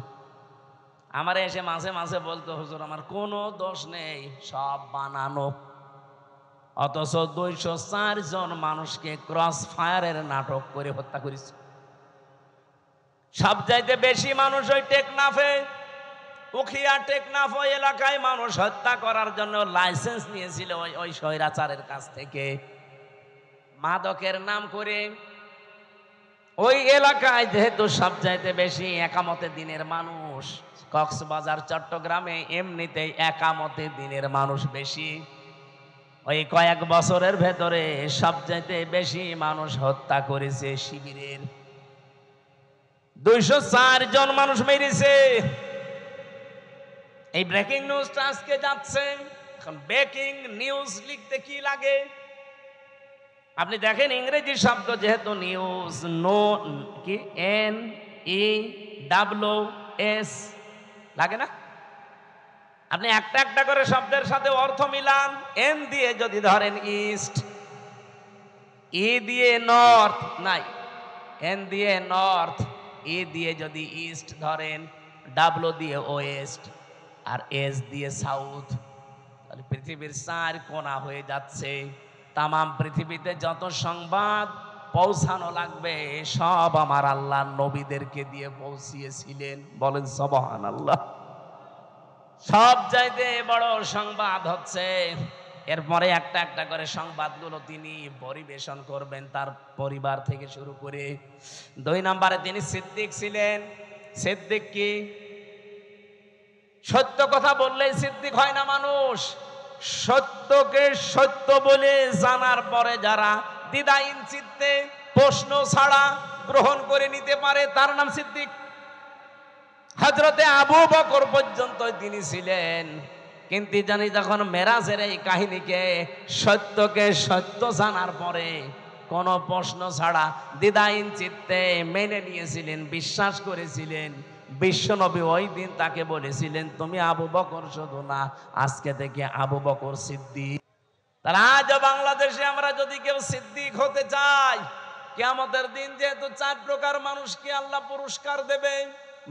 আমার এসে মাঝে মাঝে বলতো, হুজুর আমার কোনো দোষ নেই, সব বানানো। অথচ 204 জন মানুষকে ক্রস ফায়ারের নাটক করে হত্যা করেছে। সবচাইতে বেশি মানুষ ওই টেকনাফে, উখিয়া টেকনাফ ওই এলাকায় মানুষ হত্যা করার জন্য লাইসেন্স নিয়েছিল ওই স্বৈরাচারের কাছ থেকে, মাদকের নাম করে। ওই এলাকায় যেহেতু সবচাইতে বেশি একামতে দিনের মানুষ, কক্সবাজার চট্টগ্রামে এমনিতেই একামতে দিনের মানুষ বেশি। ওই কয়েক বছরের ভেতরে সবচাইতে বেশি মানুষ হত্যা করেছে শিবিরের। 204 জন মানুষ মেরেছে। এই ব্রেকিং নিউজটা আজকে যাচ্ছে। এখন ব্রেকিং নিউজ লিখতে কি লাগে? আপনি দেখেন ইংরেজি শব্দ যেহেতু নিউজ, নো কি NEWS লাগে না? আপনি একটা একটা করে শব্দের সাথে অর্থ মিলান। এন দিয়ে যদি ধরেন ইস্ট, ই দিয়ে নর্থ, নাই, এন দিয়ে নর্থ, ই দিয়ে যদি ইস্ট ধরেন, ডাব্লু দিয়ে ওয়েস্ট, আর এস দিয়ে সাউথ, তাহলে পৃথিবীর 4 কোণা হয়ে যাচ্ছে। তামাম পৃথিবীতে যত সংবাদ পৌঁছানো লাগবে সব আমার আল্লাহ নবীদেরকে দিয়ে পৌঁছিয়েছিলেন। বলেন সুবহানাল্লাহ। সব চাইতে বড় সংবাদ হচ্ছে, এরপরে একটা একটা করে সংবাদগুলো তিনি পরিবেশন করবেন তার পরিবার থেকে শুরু করে। 2 নম্বরে তিনি সিদ্দিক ছিলেন। সিদ্দিক কি? সত্য কথা বললেই সিদ্দিক হয় না মানুষ। সত্যকে সত্য বলে জানার পরে যারা দ্বিধাহীন চিত্তে প্রশ্ন ছাড়া গ্রহণ করে নিতে পারে তার নাম সিদ্দিক। হযরতে আবু বকর পর্যন্ত তিনি ছিলেন কিন্তু জানি যখন মেরাজের এই কাহিনীকে সত্যকে সত্য জানার পরে কোন প্রশ্ন ছাড়া দ্বিধাহীন চিত্তে মেনে নিয়েছিলেন, বিশ্বাস করেছিলেন। বিশ্বনবী ওই দিন তাকে বলেছিলেন, তুমি আবু বকর শুধু না, আজকে থেকে আবু বকর সিদ্দিক। তাহলে আজ বাংলাদেশে আমরা যদি কেউ সিদ্দিক হতে চাই, কিয়ামতের দিন যেহেতু 4 প্রকার মানুষকে আল্লাহ পুরস্কার দেবে,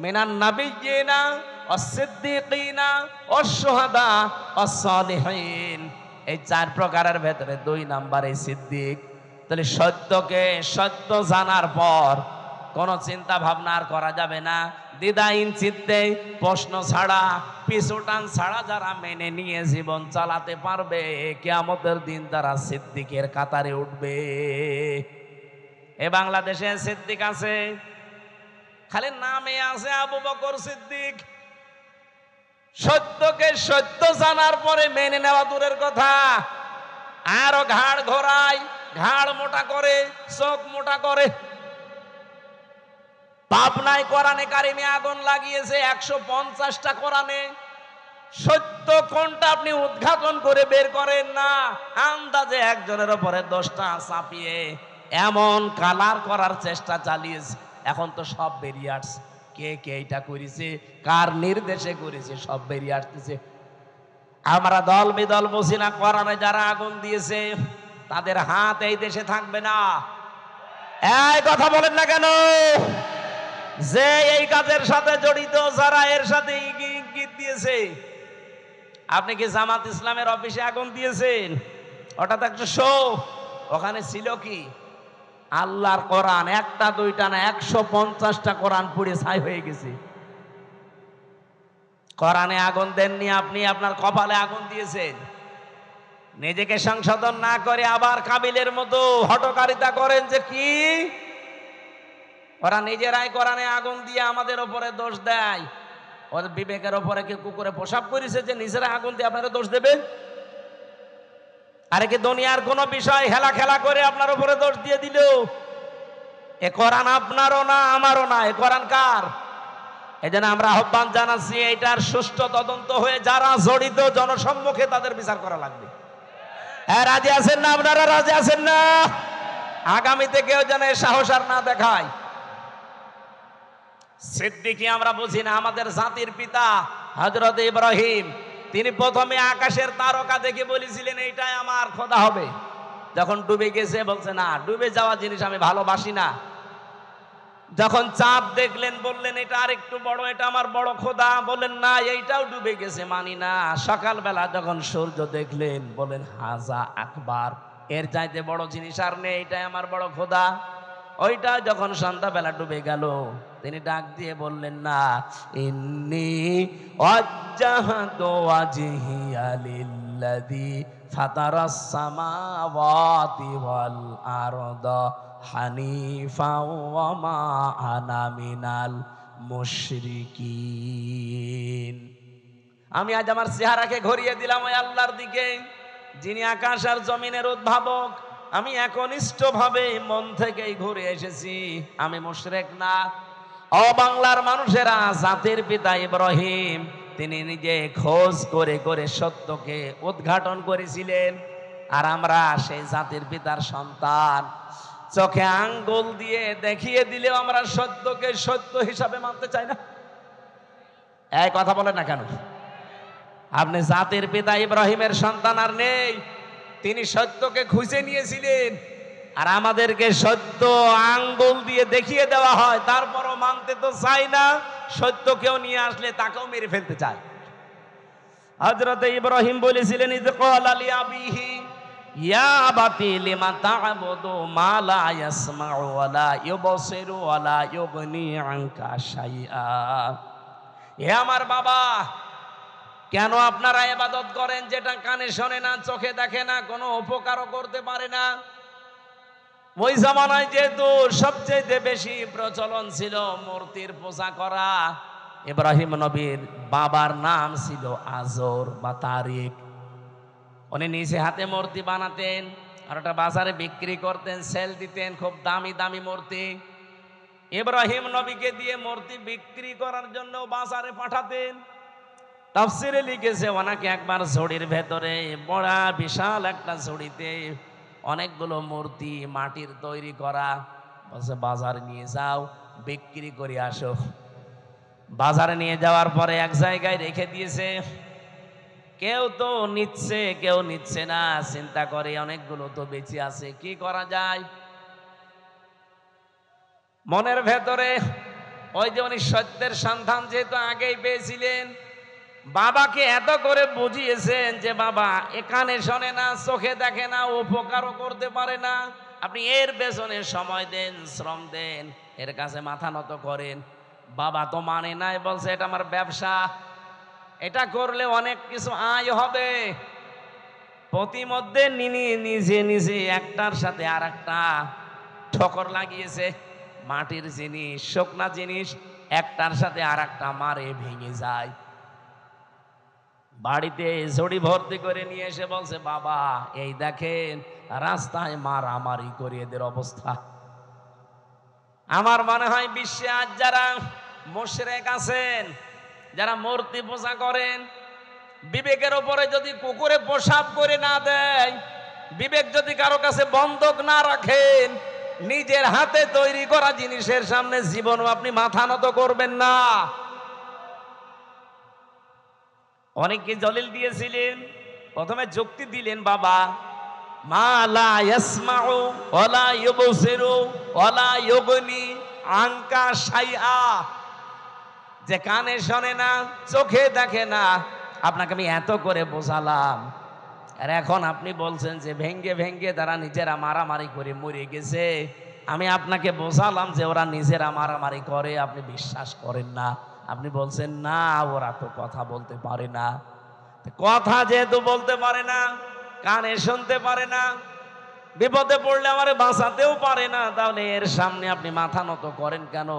মিনান নাবিয়্যিনা ওয়াস-সিদ্দিকিনা ওয়াশ-শুহাদা ওয়াস-সালিহিন, এই 4 প্রকারের ভেতরে 2 নাম্বার এই সিদ্দিক। তাহলে সত্যকে সত্য জানার পর কোনো চিন্তা ভাবনা আর করা যাবে না, দ্বিধাহীন চিত্তে প্রশ্ন ছাড়া পিছুটান ছাড়া যারা মেনে নিয়ে জীবন চালাতে পারবে, কিয়ামতের দিন তারা সিদ্দিকের কাতারে উঠবে। এ বাংলাদেশে সিদ্দিক আছে, খালি নামে আছে আবু বকর সিদ্দিক। সত্যকে সত্য জানার পরে মেনে নেওয়া দূরের কথা, আরো ঘাড় ঘোরায়, ঘাড় মোটা করে, চোখ মোটা করে। পাবনায় কোরআনে কারিমে আগুন লাগিয়েছে 150টা কোরআনে। সত্য কোনটা আপনি উদ্ঘাটন করে বের করেন না, আন্দাজে একজনের উপরে 10টা চাপিয়ে এমন কালার করার চেষ্টা চালিয়েছে। এখন তো সব বেরিয়ে আসছে, কে কে এটা করেছে, কার নির্দেশে করেছে, সব বেরিয়ে আসতেছে। আমরা দল বিদল বসি না, কোরআনে যারা আগুন দিয়েছে তাদের হাত এই দেশে থাকবে না। এই কথা বলেন না কেন? যে এই কাজের সাথে জড়িত, যারা এর সাথে ইঙ্গিত দিয়েছে। আপনি কি জামাত ইসলামের অফিসে আগুন দিয়েছেন? ওটা তো একটা শো। ওখানে ছিল কি? আল্লাহর কোরআন, একটা দুইটা না, 150টা কোরআন পুড়ে ছাই হয়ে গেছে। কোরআনে আগুন দেননি আপনি, আপনার কপালে আগুন দিয়েছেন। নিজেকে সংশোধন না করে আবার কাবিলের মতো হঠকারিতা করেন যে কি ওরা নিজেরাই কোরআনে আগুন দিয়ে আমাদের ওপরে দোষ দেয়। ওদের বিবেকের ওপরে কি কুকুরে প্রসাব করেছে যে নিজেরা আগুন দিয়ে আপনারা দোষ দেবে? আরে কি দুনিয়ার কোন বিষয় হেলা খেলা করে আপনার উপরে দোষ দিয়ে দিল? এ কোরআন আপনারও না, আমারও না, এ কোরআন কার? এজন্য আমরা আহ্বান জানাচ্ছি, এটার সুষ্ঠু তদন্ত হয়ে যারা জড়িত জনসম্মুখে তাদের বিচার করা লাগবে। হ্যাঁ, রাজি আছেন না? আপনারা রাজি আছেন না? আগামীতে কেউ যেন সাহস আর না দেখায়। সিদ্দিকী আমরা বুঝি না। আমাদের জাতির পিতা হযরত ইব্রাহিম, তিনি প্রথমে আকাশের তারকা দেখে বলেছিলেন এইটাই আমার খোদা হবে। যখন ডুবে গেছে বলছে না, ডুবে যাওয়া জিনিস আমি ভালোবাসি না। যখন চাঁদ দেখলেন বললেন এটা আর একটু বড়, এটা আমার বড় খোদা। বলেন না, এইটাও ডুবে গেছে, মানি না। সকালবেলা যখন সূর্য দেখলেন বলেন হাজা আকবার, এর চাইতে বড় জিনিস আর নেই, এটাই আমার বড় খোদা। ওইটা যখন সন্ধ্যাবেলা ডুবে গেল, তিনি ডাক দিয়ে বললেন না, ইন্নী ওয়াজ্জাহতু ওয়াজহিয়া লিল্লাযী ফাতারাস সামাওয়াতি ওয়াল আরদা হানিফা ওয়া মা আনা মিনাল মুশরিকিন। আমি আজ আমার চেহারাকে ঘুরিয়ে দিলাম ওই আল্লাহর দিকে, যিনি আকাশ আর জমিনের উদ্ভাবক। আমি একনিষ্ঠভাবে মন থেকেই ঘুরে এসেছি, আমি মুশরিক না। ও বাংলার মানুষেরা, জাতির পিতা ইব্রাহিম তিনি নিজে খোঁজ করে করে সত্যকে উদ্ঘাটন করেছিলেন। আর আমরা সেই জাতির পিতার সন্তান, চোখে আঙ্গুল দিয়ে দেখিয়ে দিলেও আমরা সত্যকে সত্য হিসাবে মানতে চাই না। এই কথা বলেন না কেন? আপনি জাতির পিতা ইব্রাহিমের সন্তান আর নেই, তিনি সত্যকে খুঁজে নিয়েছিলেন। আর আমাদেরকে সত্য আঙ্গুল দিয়ে দেখিয়ে দেওয়া হয়, তারপরও মানতে তো চাই না। সত্যকেও নিয়ে আসলে তাকেও মেরে ফেলতে চায়। হযরত ইব্রাহিম বলেছিলেন, ইয ক্বালা লিআবিহি ইয়া আবাতি লিমা তা'বুদু মা লা ইয়াসমাউ ওয়া লা ইউবসিরু ওয়া লা ইউগনি আনকা শাইআ। হে আমার বাবা, কেন আপনারা ইবাদত করেন যেটা কানে শোনে না, চোখে দেখে না, কোনো উপকারও করতে পারে না? ওই জামানায় যেহেতু সবচেয়ে বেশি প্রচলন ছিল মূর্তির পূজা করা। ইব্রাহিম নবীর বাবার নাম ছিল আজর বা তারিক। উনি নিজে হাতে মূর্তি বানাতেন আর ওটা বাজারে বিক্রি করতেন, সেল দিতেন, খুব দামি দামি মূর্তি। ইব্রাহিম নবীকে দিয়ে মূর্তি বিক্রি করার জন্য বাজারে পাঠাতেন। তাফসিরে লিখেছে ওনাকে একবার ঝুড়ির ভেতরে বড় বিশাল একটা ঝুড়িতে অনেকগুলো মূর্তি মাটির তৈরি করা, বলছে বাজারে নিয়ে যাও বিক্রি করে আসো। বাজারে নিয়ে যাওয়ার পরে এক জায়গায় রেখে দিয়েছে। কেউ তো নিচ্ছে কেউ নিচ্ছে না, চিন্তা করে অনেকগুলো তো বেঁচে আছে, কি করা যায়। মনের ভেতরে ওই যে উনি সত্যের সন্ধান যেহেতু আগেই পেয়েছিলেন, বাবাকে এত করে বুঝিয়েছেন যে বাবা এখানে শোনে না, চোখে দেখে না, উপকারও করতে পারে না, আপনি এর পেছনে সময় দেন, শ্রম দেন, এর কাছে মাথা নত করেন। বাবা তো মানে নাই, বলছে এটা আমার ব্যবসা, এটা করলে অনেক কিছু আয় হবে। প্রতিমধ্যে নিজে নিজে একটার সাথে আর একটা ঠোকর লাগিয়েছে। মাটির জিনিস, শুকনা জিনিস একটার সাথে আর একটা মারে ভেঙে যায়। বাড়িতে ঝুড়ি ভর্তি করে নিয়ে এসে বলছে বাবা এই দেখেন রাস্তায় মারামারি করে এদের অবস্থা। আমার মনে হয় বিশ্বে আজ যারা মুশরিক আছেন, যারা মূর্তি পূজা করেন, বিবেকের উপরে যদি কুকুরে প্রসাব করে না দেয়, বিবেক যদি কারো কাছে বন্ধক না রাখেন, নিজের হাতে তৈরি করা জিনিসের সামনে জীবনও আপনি মাথা নত করবেন না। অনেকে দলিল দিয়েছিলেন, প্রথমে যুক্তি দিলেন বাবা মা লা ইয়াসমাউ ওয়ালা ইউবসিরু ওয়ালা ইউগনি আনকা শাইআ, যে কানে শোনে না, চোখে দেখে না, আপনাকে আমি এত করে বোঝালাম, আর এখন আপনি বলছেন যে ভেঙ্গে ভেঙ্গে তারা নিজেরা মারামারি করে মরে গেছে। আমি আপনাকে বোঝালাম যে ওরা নিজেরা মারামারি করে, আপনি বিশ্বাস করেন না। আপনি বলছেন না ওরা তো কথা বলতে পারে না। কথা যেহেতু বলতে পারে না, কানে শুনতে পারে না, বিপদে পড়লে আমারে বাঁচাতেও পারে না, তাহলে এর সামনে আপনি মাথা নত করেন কেন?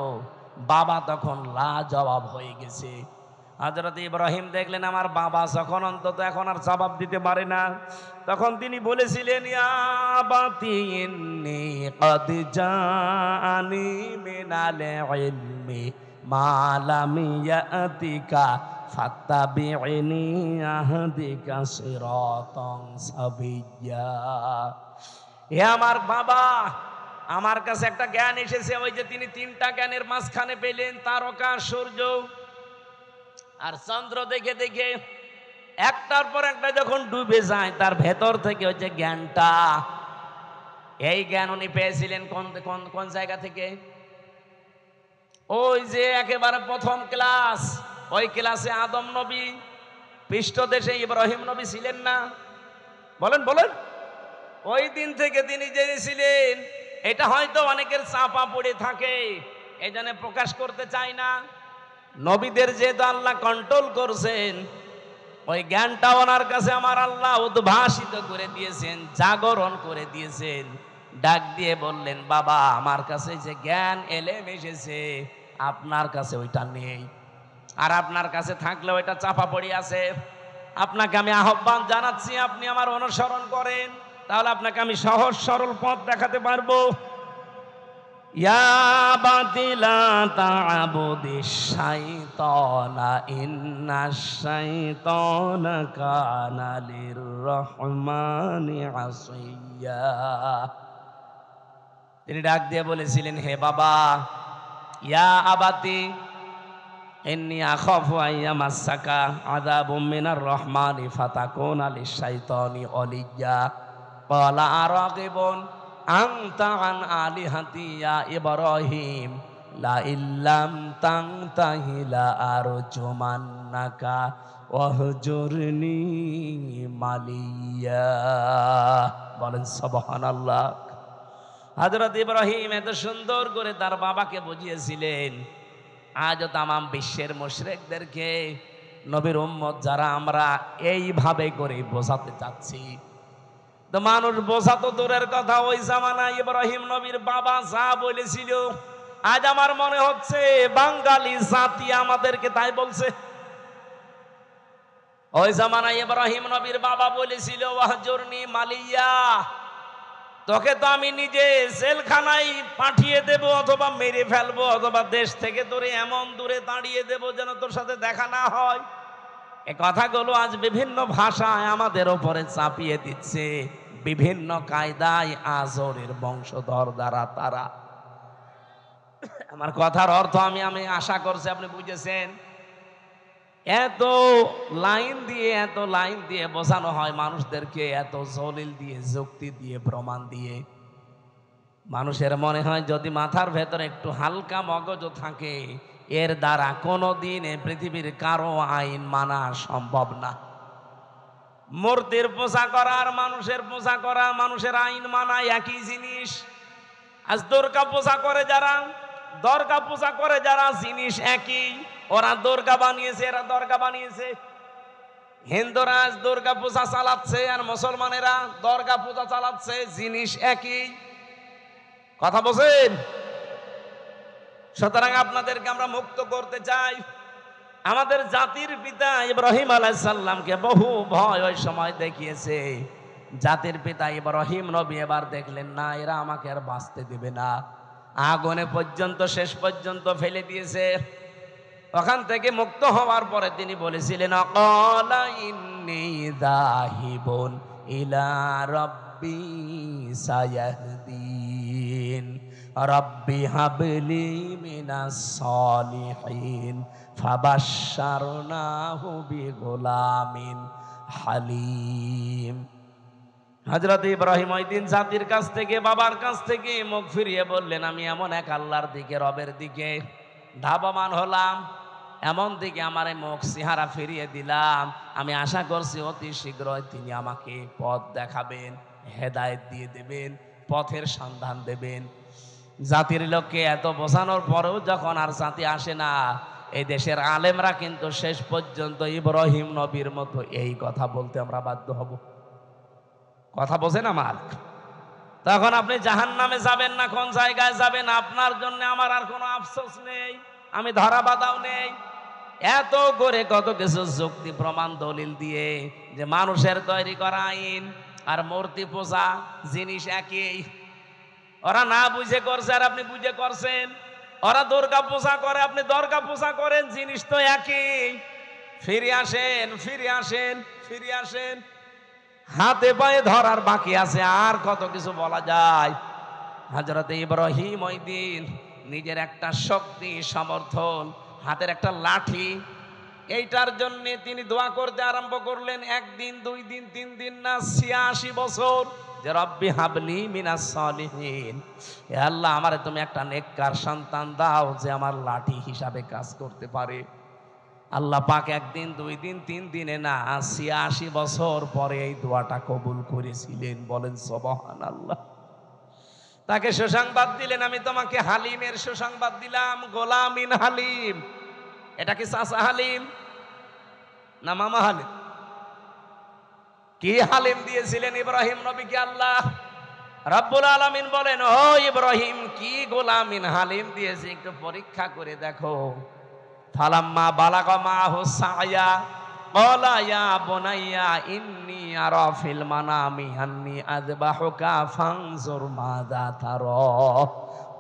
বাবা তখন লাজবাব হয়ে গেছে। হযরত ইব্রাহিম দেখলেন আমার বাবা যখন অন্তত এখন আর জবাব দিতে পারে না, তখন তিনি বলেছিলেন ইয়া আবাতি ইন্নী ক্বাদ জাআনি মিনাল ইলমি মা লাম ইয়াতিকা ফাত্তাবি'নি আহদিকা সিরাতান সাবিয়্যা। হে আমার বাবা, আমার কাছে একটা জ্ঞান এসেছে, ওই যে তিনি তিনটা জ্ঞানের মাঝখানে পেলেন তারকা, সূর্য আর চন্দ্র, দেখে দেখে একটার পর একটা যখন ডুবে যায় তার ভেতর থেকে ওই যে জ্ঞানটা, এই জ্ঞান উনি পেয়েছিলেন কোন কোন কোন জায়গা থেকে? ওই যে একেবারে প্রথম ক্লাস, ওই ক্লাসে আদম নবী, পৃষ্ঠদেশে ইব্রাহিম নবী ছিলেন না? বলেন বলেন। ওই দিন থেকে তিনি জেনেছিলেন। এটা হয়তো অনেকের চাপা পড়ে থাকে, এই জন্য প্রকাশ করতে চায় না। নবীদের যেহেতু আল্লাহ কন্ট্রোল করছেন, ওই জ্ঞানটা ওনার কাছে আমার আল্লাহ উদ্ভাসিত করে দিয়েছেন, জাগরণ করে দিয়েছেন। ডাক দিয়ে বললেন বাবা আমার কাছে যে জ্ঞান এলেম এসেছে, আপনার কাছে ওইটা নেই, আর আপনার কাছে থাকলে ওইটা চাপা পড়ে আছে। আপনাকে আমি আহ্বান জানাচ্ছি, আপনি আমার অনুসরণ করেন, তাহলে আপনাকে আমি সহজ সরল পথ দেখাতে পারবো। ইয়া বাতিলা তা'বুদিশ শাইতানা ইন্নাশ শাইতানা কানা লির-রহমানি আসিয়া। তিনি ডাক দিয়ে বলেছিলেন হে বাবা, ইয়া আবাতি ইন্নী আখাফু আইয়ামাসসাকা আযাবুম মিনার রহমানি ফাতাকুনা লিশ-শাইতানি ওয়ালিয়্যা। ক্বালা আরাগিবুন আনতা আন আলিহাতি ইয়া ইব্রাহিম লা ইল্লাম তানতাহি লা আরজুমান্নাকা ওয়াহজুরনি মালিয়া। বলেন সুবহানাল্লাহ। হযরত ইব্রাহিম এত সুন্দর করে তার বাবাকে বুঝিয়েছিলেন। আজও তামাম বিশ্বের মুশরিকদেরকে, নবীর উম্মত যারা আমরা এইভাবে করে বোঝাতে চাচ্ছি, তো মানুষ বোঝা তো দূরের কথা, ওই জামানায় ইব্রাহিম নবীর বাবা যা বলেছিল, আজ আমার মনে হচ্ছে বাঙালি জাতি আমাদেরকে তাই বলছে। ওই জামানায় ইব্রাহিম নবীর বাবা বলেছিল ওয়াহজুরনি মালিয়া, তোকে তো আমি নিজে জেলখানায় পাঠিয়ে দেব, অথবা মেরে ফেলবো, অথবা দেশ থেকে তোরে এমন দূরে দাঁড়িয়ে দেব যেন তোর সাথে দেখা না হয়। এই কথাগুলো আজ বিভিন্ন ভাষায় আমাদের ওপরে চাপিয়ে দিচ্ছে, বিভিন্ন কায়দায় আজরের বংশধর দ্বারা তারা। আমার কথার অর্থ আমি আশা করছি আপনি বুঝেছেন। এত লাইন দিয়ে বোঝানো হয় মানুষদেরকে, এত জলিল দিয়ে, যুক্তি দিয়ে, প্রমাণ দিয়ে। মানুষের মনে হয় যদি মাথার ভেতরে একটু হালকা মগজ থাকে, এর দ্বারা কোনোদিন পৃথিবীর কারো আইন মানা সম্ভব না। মূর্তির পূজা করা আর মানুষের পূজা করা, মানুষের আইন মানা একই জিনিস। আজ দুর্গা পূজা করে যারা, দরগা পূজা করে যারা, জিনিস একই। ওরা দুর্গা বানিয়েছে, এরা দরগা বানিয়েছে। হিন্দুরা আজ দুর্গা পূজা চালাচ্ছে আর মুসলমানেরা দরগা পূজা চালাচ্ছে, জিনিস একই। কথা বলছেন? সুতরাং আপনাদেরকে আমরা মুক্ত করতে চাই। আমাদের জাতির পিতা ইব্রাহিম আলাইহিস সালামকে বহু ভয় ওই সময় দেখিয়েছে। জাতির পিতা ইব্রাহিম নবী এবার দেখলেন না, এরা আমাকে আর বাঁচতে দেবে না, আগুনে পর্যন্ত শেষ পর্যন্ত ফেলে দিয়েছে। ওখান থেকে মুক্ত হওয়ার পরে তিনি বলেছিলেন, আকালা ইন্নী যাহিবুন ইলা রাব্বি সায়াহদিন রাব্বি হাবলি মিনাস সালিহিন ফাবাশশারনাহু বিগুলামিন হালিম। হযরত ইব্রাহিম ওই দিন জাতির কাছ থেকে, বাবার কাছ থেকে মুখ ফিরিয়ে বললেন, আমি এমন এক আল্লাহর দিকে, রবের দিকে ধাবমান হলাম, এমন দিকে আমার মুখ চেহারা ফিরিয়ে দিলাম। আমি আশা করছি অতি শীঘ্রই তিনি আমাকে পথ দেখাবেন, হেদায়েত দিয়ে দেবেন, পথের সন্ধান দেবেন। জাতির লোককে এত বোঝানোর পরেও যখন আর জাতি আসে না, এই দেশের আলেমরা কিন্তু শেষ পর্যন্ত ইব্রাহিম নবীর মতো এই কথা বলতে আমরা বাধ্য হব। কথা বোঝেন আমার? তখন আপনি জাহান্নামে যাবেন না, কোন জায়গায় যাবেন, আপনার জন্য আমার আর কোনো আফসোস নেই, আমি ধরা বাঁধাও নেই। এত করে কত কিছু যুক্তি প্রমাণ দলিল দিয়ে যে মানুষের তৈরি করা আইন আর মূর্তি পূজা জিনিস একই। ওরা না বুঝে করছে আর আপনি বুঝে করছেন। ওরা দুর্গা পূজা করে, আপনি দুর্গা পূজা করেন, জিনিস তো একই। ফিরে আসেন, ফিরে আসেন, ফিরে আসেন। হাতে পায়ে ধরার বাকি আছে, আর কত কিছু বলা যায়। হযরত ইব্রাহিম ওই দিন নিজের একটা শক্তি, সমর্থন, হাতের একটা লাঠি, এইটার জন্য তিনি দোয়া করতে আরম্ভ করলেন। একদিন, 2 দিন, 3 দিন না, 86 বছর। যে রব্বি হাবলি মিনাস সালিহিন, হে আল্লাহ আমারে তুমি একটা নেককার সন্তান দাও যে আমার লাঠি হিসাবে কাজ করতে পারে। আল্লাহ পাক 1 দিন, 2 দিন, 3 দিনে না, 86 বছর পরে এই দোয়াটা কবুল করেছিলেন। বলেন সুবহানাল্লাহ। তাকে সুসংবাদ দিলেন, আমি তোমাকে হালিমের সুসংবাদ দিলাম, গোলামিন হালিম। এটা কি চাচা হালিম না মামা হালিম? কি হালিম দিয়েছিলেন ইব্রাহিম নবীকে আল্লাহ রাব্বুল আলামিন? বলেন, ও ইব্রাহিম, কি গোলামিন হালিম দিয়েছে, একটু পরীক্ষা করে দেখো। ফালাম্মা বালাগা মাহু সায়া ক্বালা ইয়া বুনাইয়া ইন্নী আরা ফিল মানামি আন্নী আযবাহুকা ফানজুর মাযা তারা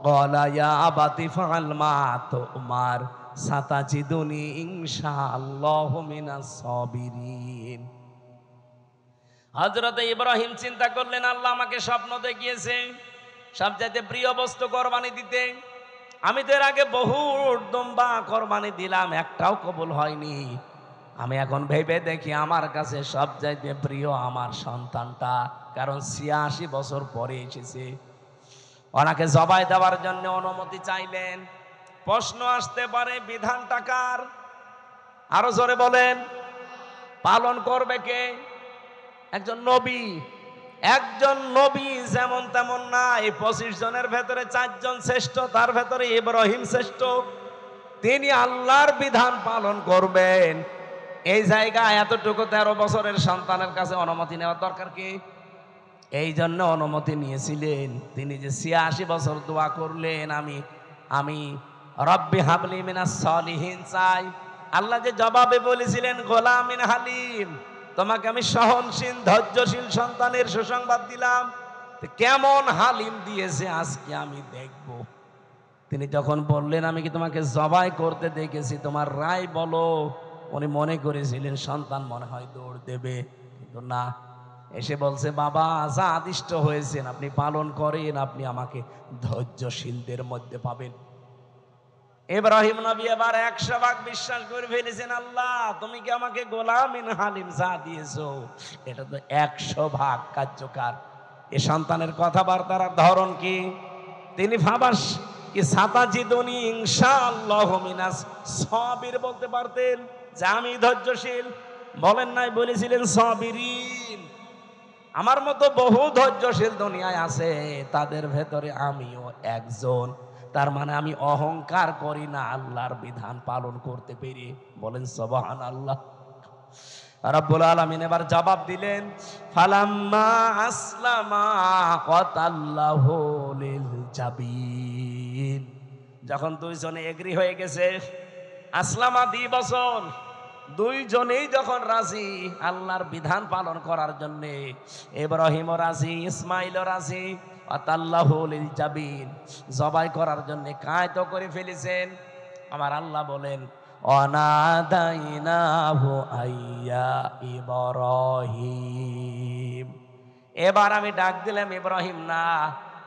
ক্বালা ইয়া আবাতি ফাআল মা তুমার সাতাজিদুনি ইনশাআল্লাহু মিনাস সাবিরিন। হযরত ইব্রাহিম চিন্তা করলেন, আল্লাহ আমাকে স্বপ্ন দেখিয়েছে সবচাইতে প্রিয় বস্তু কোরবানি দিতে। আমি তো এর আগে বহু দুম্বা কোরবানি দিলাম, একটাও কবুল হয়নি। আমি এখন ভেবে দেখি আমার কাছে সবচাইতে প্রিয় আমার সন্তানটা, কারণ 86 বছর পরে এসেছে। ওনাকে জবাই দেওয়ার জন্য অনুমতি চাইলেন। প্রশ্ন আসতে পারে, বিধানটা কার? আরো জোরে বলেন। পালন করবে কে? একজন নবী। একজন নবী যেমন তেমন না। এই 25 জনের ভেতরে 4 জন শ্রেষ্ঠ, তার ভেতরে ইব্রাহিম শ্রেষ্ঠ। তিনি আল্লাহর বিধান পালন করবেন, এই জায়গায় এতটুকু 13 বছরের সন্তানের কাছে অনুমতি নেওয়ার দরকার কি? এই জন্য অনুমতি নিয়েছিলেন। তিনি যে 86 বছর দোয়া করলেন, আমি রব্বি হাবলি মিনাস সালিহিন চাই। আল্লাহ যে জবাবে বলেছিলেন গোলামিন হালিম, তোমাকে আমি সহনশীল, ধৈর্যশীল সন্তানের সুসংবাদ দিলাম। কেমন হালিম দিয়েছে আজকে আমি দেখব। তিনি যখন বললেন, আমি কি তোমাকে জবাই করতে দেখেছি, তোমার রায় বলো। উনি মনে করেছিলেন সন্তান মনে হয় দৌড় দেবে, কিন্তু না, এসে বলছে, বাবা যা আদিষ্ট হয়েছেন আপনি পালন করেন, আপনি আমাকে ধৈর্যশীলদের মধ্যে পাবেন। ইব্রাহিম নবী এবার 100 ভাগ বিশ্বাস করে ফেলেছেন, আল্লাহ তুমি কি আমাকে গোলামিন হালিম যা দিয়েছো এটা তো 100 ভাগ কার্যকর। এ সন্তানের কথাবার্তার ধরন কি? তিনি ভাবাস কি সাতাজিদুনি ইনশাআল্লাহ মিনাস সাবির বলতে পারতেন যে আমি ধৈর্যশীল, বলেন নাই, বলেছিলেন সাবিরিন। আমার মতো বহু ধৈর্যশীল দুনিয়ায় আছে, তাদের ভেতরে আমিও একজন। তার মানে আমি অহংকার করি না আল্লাহর বিধান পালন করতে পেরে, বলেন সুবহানাল্লাহ। রব্বুল আলামিন এবার জবাব দিলেন, ফালাম্মা আসলামা ওয়াতাল্লাহু লিল জাবিন। যখন দুইজনে এগ্রি হয়ে গেছে, আসলামা 2 বছর, দুইজনেই যখন রাজি আল্লাহর বিধান পালন করার জন্য, ইব্রাহিমও রাজি, ইসমাইলও রাজি, ওয়াতাল্লাহু লিল জাবিন, জবাই করার জন্য কায়দ করে ফেলেছেন। আমার আল্লাহ বলেন, অনাদাইনাহু আইয়া ইব্রাহিম। এবার আমি ডাক দিলাম, ইব্রাহিম না,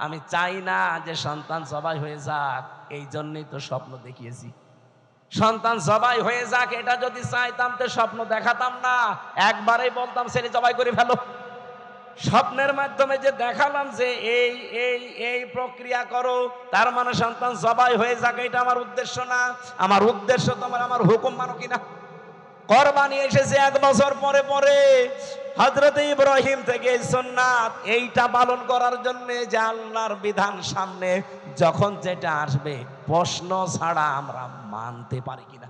আমি চাই না যে সন্তান জবাই হয়ে যাক, এই জন্যই তো স্বপ্ন দেখিয়েছি। সন্তান জবাই হয়ে যাক এটা যদি চাইতাম তো স্বপ্ন দেখাতাম না, একবারেই বলতাম ছেলে জবাই করে ফেলো। স্বপ্নের মাধ্যমে যে দেখালাম যে এই এই এই প্রক্রিয়া করো, তার মানে সন্তান জবাই হয়ে যাক, এটা আমার উদ্দেশ্য না। আমার উদ্দেশ্য তোমার আমার হুকুম মানো কিনা। কোরবানি এসেছে 1 বছর পরে পরে, হযরত ইব্রাহিম থেকে সুন্নাত এইটা পালন করার জন্য যে আল্লাহর বিধান সামনে যখন যেটা আসবে প্রশ্ন ছাড়া আমরা মানতে পারি কিনা।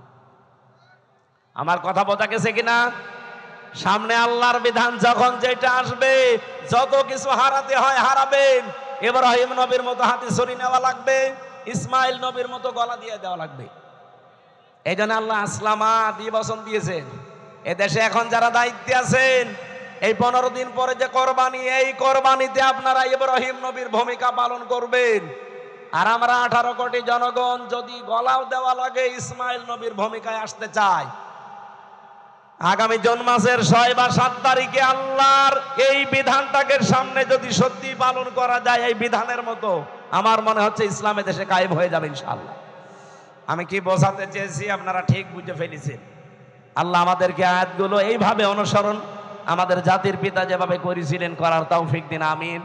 আমার কথা বোঝা গেছে কিনা? সামনে আল্লাহর বিধান যখন যেটা আসবে, যত কিছু হারাতে হয় হারাবেন। ইব্রাহিম নবীর মতো হাতে ছুরি নেওয়া লাগবে, ইসমাইল নবীর মতো গলা দিয়ে দেওয়া লাগবে। এই জন্য আল্লাহ আসলামা 2 বছর দিয়েছেন। এদেশে এখন যারা দায়িত্বে আছেন, এই 15 দিন পরে যে কোরবানি, এই কোরবানিতে আপনারা ইব্রাহিম নবীর ভূমিকা পালন করবেন। আর আমরা 18 কোটি জনগণ যদি গলাও দেওয়া লাগে ইসমাইল নবীর ভূমিকায় আসতে চায়, আগামী জুন মাসের 6 বা 7 তারিখে আল্লাহর এই বিধানটাকে সামনে যদি সত্যি পালন করা যায় এই বিধানের মতো, আমার মনে হচ্ছে ইসলামে দেশে কায়েম হয়ে যাবে ইনশাআল্লাহ। আমি কি বোঝাতে চেয়েছি আপনারা ঠিক বুঝে ফেলেছেন। আল্লাহ আমাদেরকে আয়াতগুলো এইভাবে অনুসরণ আমাদের জাতির পিতা যেভাবে করেছিলেন করার তৌফিক দিন, আমিন।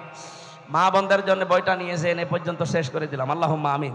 মা বোনদের জন্য বইটা নিয়েছেন, এ পর্যন্ত শেষ করে দিলাম। আল্লাহুম্মা আমিন।